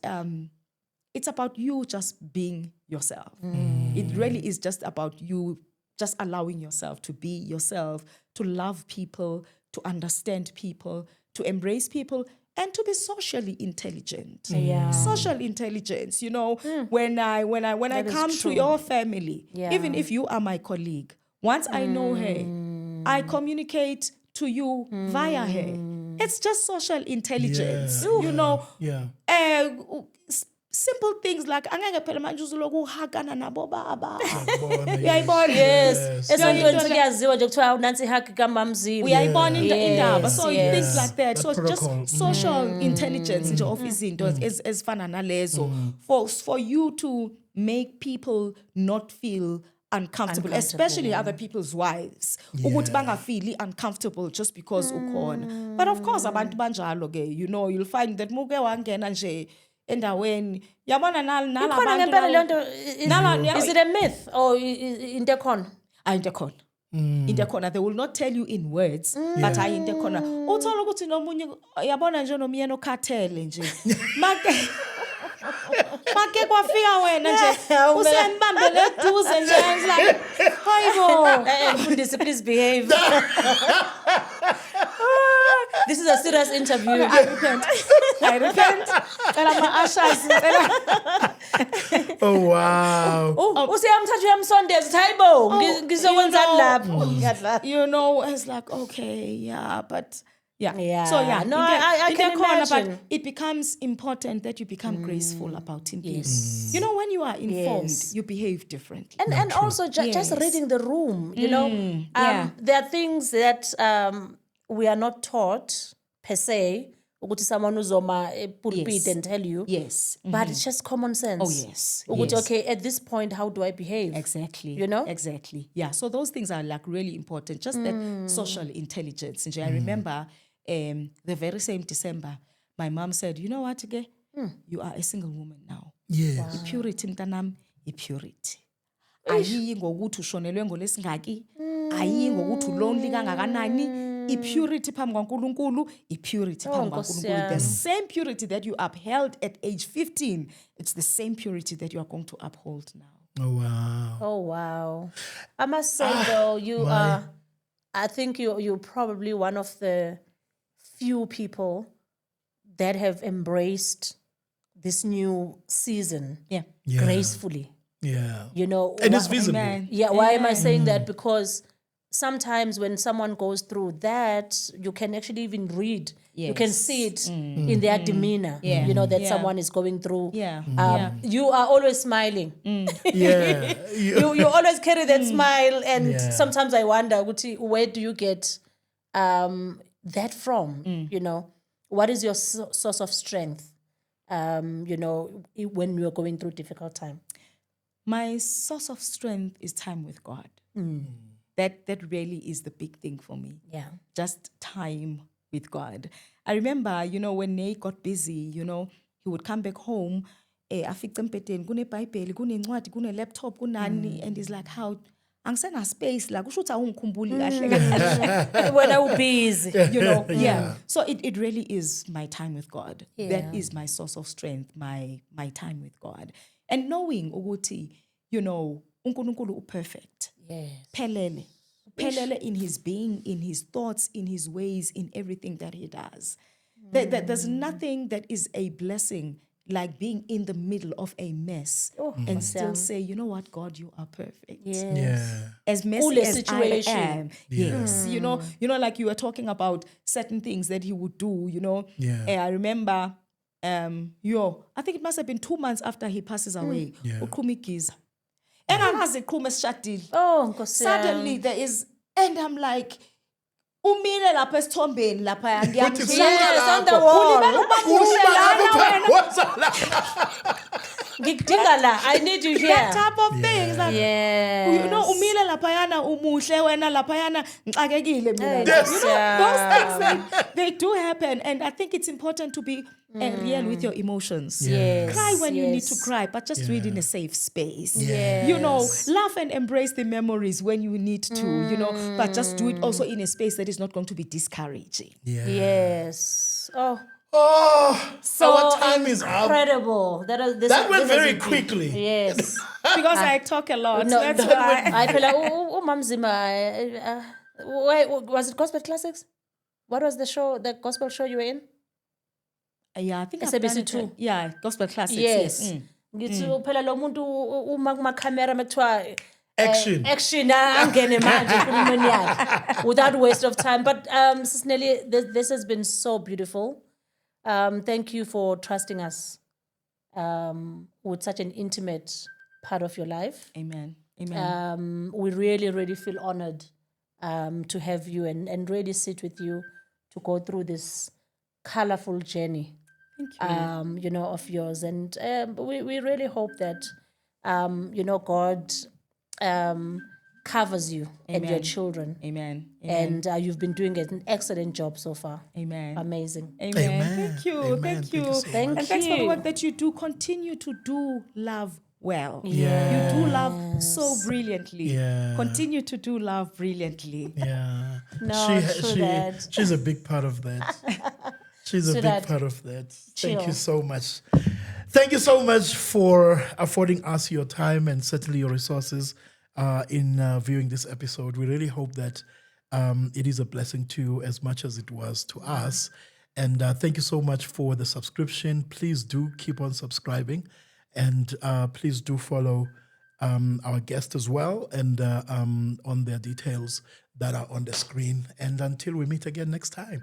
[SPEAKER 1] it's about you just being yourself. It really is just about you just allowing yourself to be yourself, to love people, to understand people, to embrace people, and to be socially intelligent.
[SPEAKER 3] Yeah.
[SPEAKER 1] Social intelligence, when I come to your family, even if you are my colleague, once I know her, I communicate to you via her. It's just social intelligence,
[SPEAKER 2] Yeah.
[SPEAKER 1] Simple things like angeke phela manje uzulokuhagana nabo baba.
[SPEAKER 3] Yes. Esontweni kuyaziwa nje kuthiwa nansi ihug kamamzini.
[SPEAKER 1] Uyayibona indaba. So
[SPEAKER 3] yes.
[SPEAKER 1] things like that. So
[SPEAKER 2] protocol.
[SPEAKER 1] just social intelligence nje of izinto ezifana nalezo for you to make people not feel uncomfortable, especially other people's wives. Ukuthi bangafeel uncomfortable just because ukhona. But of course abantu banjalo ke, you'll find that muke wangena nje endaweni yabona
[SPEAKER 3] Ikhona ngempela le nto. Is it a myth or into khona?
[SPEAKER 1] into khona. Into khona, they will not tell you in words, but into khona. Uthola ukuthi nomunye yabona nje nomyeni okhathele nje. Make kwafika wena nje usembambele eduze nje, it's like hayibo
[SPEAKER 3] Mfundisi, please behave. This is a serious interview.
[SPEAKER 1] I repent. And I'm ushers.
[SPEAKER 2] Oh, wow.
[SPEAKER 3] Usiyamthatha uyamsondeza hayibo ngizokwenzani lapho.
[SPEAKER 1] It's like, okay, yeah, but yeah.
[SPEAKER 3] Yeah.
[SPEAKER 1] So yeah,
[SPEAKER 3] No, I can imagine.
[SPEAKER 1] But it becomes important that you become graceful about things. When you are informed, you behave differently.
[SPEAKER 3] And also just reading the room, there are things that we are not taught per se. Ukuthi someone uzoma pulpit and tell you.
[SPEAKER 1] Yes.
[SPEAKER 3] But it's just common sense.
[SPEAKER 1] Oh, yes.
[SPEAKER 3] Ukuthi, okay, at this point, how do I behave?
[SPEAKER 1] Exactly.
[SPEAKER 3] Exactly.
[SPEAKER 1] Yeah. So those things are like really important. Just that social intelligence. And I remember the very same December, my mom said, you know what, Ige? You are a single woman now.
[SPEAKER 2] Yes.
[SPEAKER 1] Purity mntanam, purity. Ayiyi ngokuthi ushonelwe ngolesingaki, ayiyi ngokuthi ulonely kangakanani. Purity phambi kwaNkulunkulu, purity phambi kwaNkulunkulu. The same purity that you upheld at age 15, it's the same purity that you are going to uphold now.
[SPEAKER 2] Oh, wow.
[SPEAKER 3] Oh, wow. I must say, though, I think you're probably one of the few people that have embraced this new season gracefully.
[SPEAKER 2] Yeah.
[SPEAKER 3] And
[SPEAKER 2] it's visible.
[SPEAKER 3] Why am I saying that? Because sometimes when someone goes through that, you can actually even read.
[SPEAKER 1] Yes.
[SPEAKER 3] You can see it in their demeanor. That someone is going through. You are always smiling.
[SPEAKER 2] Yeah.
[SPEAKER 3] You always carry that smile, and sometimes I wonder, where do you get that from? What is your source of strength? When you are going through difficult time.
[SPEAKER 1] My source of strength is time with God. That really is the big thing for me.
[SPEAKER 3] Yeah.
[SPEAKER 1] Just time with God. I remember, when Neyi got busy, he would come back home, afice empedeni, kuneBhayibheli, kunencwadi, kune-laptop, kunani, and he's like, how, angisena space, like, usho ukuthi awungikhumbuli kahle.
[SPEAKER 3] When I'm busy.
[SPEAKER 1] So it really is my time with God. That is my source of strength, my time with God. And knowing ukuthi, uNkulunkulu perfect.
[SPEAKER 3] Yes.
[SPEAKER 1] Pelele. Pelele in his being, in his thoughts, in his ways, in everything that he does. There's nothing that is a blessing like being in the middle of a mess and still say, you know what, God, you are perfect.
[SPEAKER 3] Yes.
[SPEAKER 2] Yeah.
[SPEAKER 1] As messy
[SPEAKER 3] Cooler
[SPEAKER 1] as
[SPEAKER 3] situation.
[SPEAKER 1] I am. Yes. You know, like you were talking about certain things that he would do, you know.
[SPEAKER 2] Yeah.
[SPEAKER 1] I remember, I think it must have been 2 months after he passes away.
[SPEAKER 2] Yeah.
[SPEAKER 1] Uqhumigiza. Engakaziqhuma esishadile.
[SPEAKER 3] Oh, Nkosi
[SPEAKER 1] Suddenly
[SPEAKER 3] yami.
[SPEAKER 1] there is, and I'm like, umile lapha esithombeni lapha
[SPEAKER 2] Uthi
[SPEAKER 3] Yes, on the
[SPEAKER 2] lapho.
[SPEAKER 3] wall.
[SPEAKER 1] Ulibele uba muhle lana wena.
[SPEAKER 3] Ngikudinga la. I need you here.
[SPEAKER 1] That type of things. Like,
[SPEAKER 3] Yes.
[SPEAKER 1] you know, umile laphayana umuhle wena laphayana ngixakekile mina.
[SPEAKER 3] Yes.
[SPEAKER 1] You know, those things they do happen, and I think it's important to be real with your emotions.
[SPEAKER 3] Yes.
[SPEAKER 1] Cry when you need to
[SPEAKER 3] yes.
[SPEAKER 1] cry, but just do it in a safe space.
[SPEAKER 3] Yes.
[SPEAKER 1] You know, laugh and embrace the memories when you need to, you know, but just do it also in a space that is not going to be discouraging.
[SPEAKER 2] Yeah.
[SPEAKER 3] Yes. Oh,
[SPEAKER 2] Oh,
[SPEAKER 3] so
[SPEAKER 2] our time is up.
[SPEAKER 3] incredible.
[SPEAKER 2] That went very quickly.
[SPEAKER 3] Yes.
[SPEAKER 1] Because I talk a lot.
[SPEAKER 3] No,
[SPEAKER 1] That's why.
[SPEAKER 3] I feel like, Mam Zima, wait, was it Gospel Classics? What was the show, the gospel show you were in?
[SPEAKER 1] Yeah, I think I've
[SPEAKER 3] SABC
[SPEAKER 1] done it.
[SPEAKER 3] 2.
[SPEAKER 1] Yeah, gospel classics.
[SPEAKER 3] Yes.
[SPEAKER 1] Yes.
[SPEAKER 3] Ngithi phela lo muntu uma kuma camera mekuthiwa
[SPEAKER 2] Action.
[SPEAKER 3] action angene manje enkulumweni yakhe without waste of time. But Sis Nelly, this has been so beautiful. Thank you for trusting us with such an intimate part of your life.
[SPEAKER 1] Amen. Amen.
[SPEAKER 3] We really, really feel honored to have you and really sit with you to go through this colorful journey.
[SPEAKER 1] Thank you.
[SPEAKER 3] You know, of yours. And we really hope that, you know, God covers you and your
[SPEAKER 1] Amen.
[SPEAKER 3] children.
[SPEAKER 1] Amen. Amen.
[SPEAKER 3] And you've been doing an excellent job so far.
[SPEAKER 1] Amen.
[SPEAKER 3] Amazing.
[SPEAKER 1] Amen.
[SPEAKER 2] Amen.
[SPEAKER 1] Thank you.
[SPEAKER 2] Amen.
[SPEAKER 1] Thank you.
[SPEAKER 2] Thank you so
[SPEAKER 3] Thank
[SPEAKER 1] And thanks for the
[SPEAKER 3] you.
[SPEAKER 1] work that you do. Continue to do love well.
[SPEAKER 2] Yeah.
[SPEAKER 1] You do love so brilliantly.
[SPEAKER 2] Yeah.
[SPEAKER 1] Continue to do love brilliantly.
[SPEAKER 2] Yeah.
[SPEAKER 3] No, true that.
[SPEAKER 2] She's a big part of that. She's a
[SPEAKER 3] True
[SPEAKER 2] big
[SPEAKER 3] that.
[SPEAKER 2] part of that. Thank
[SPEAKER 3] Chill.
[SPEAKER 2] you so much. Thank you so much for affording us your time and certainly your resources in viewing this episode. We really hope that it is a blessing to you as much as it was to us. And thank you so much for the subscription. Please do keep on subscribing. And please do follow our guest as well and on their details that are on the screen. And until we meet again next time.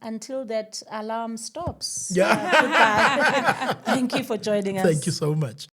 [SPEAKER 3] Until that alarm stops.
[SPEAKER 2] Yeah.
[SPEAKER 3] Goodbye. Thank you for joining us.
[SPEAKER 2] Thank you so much.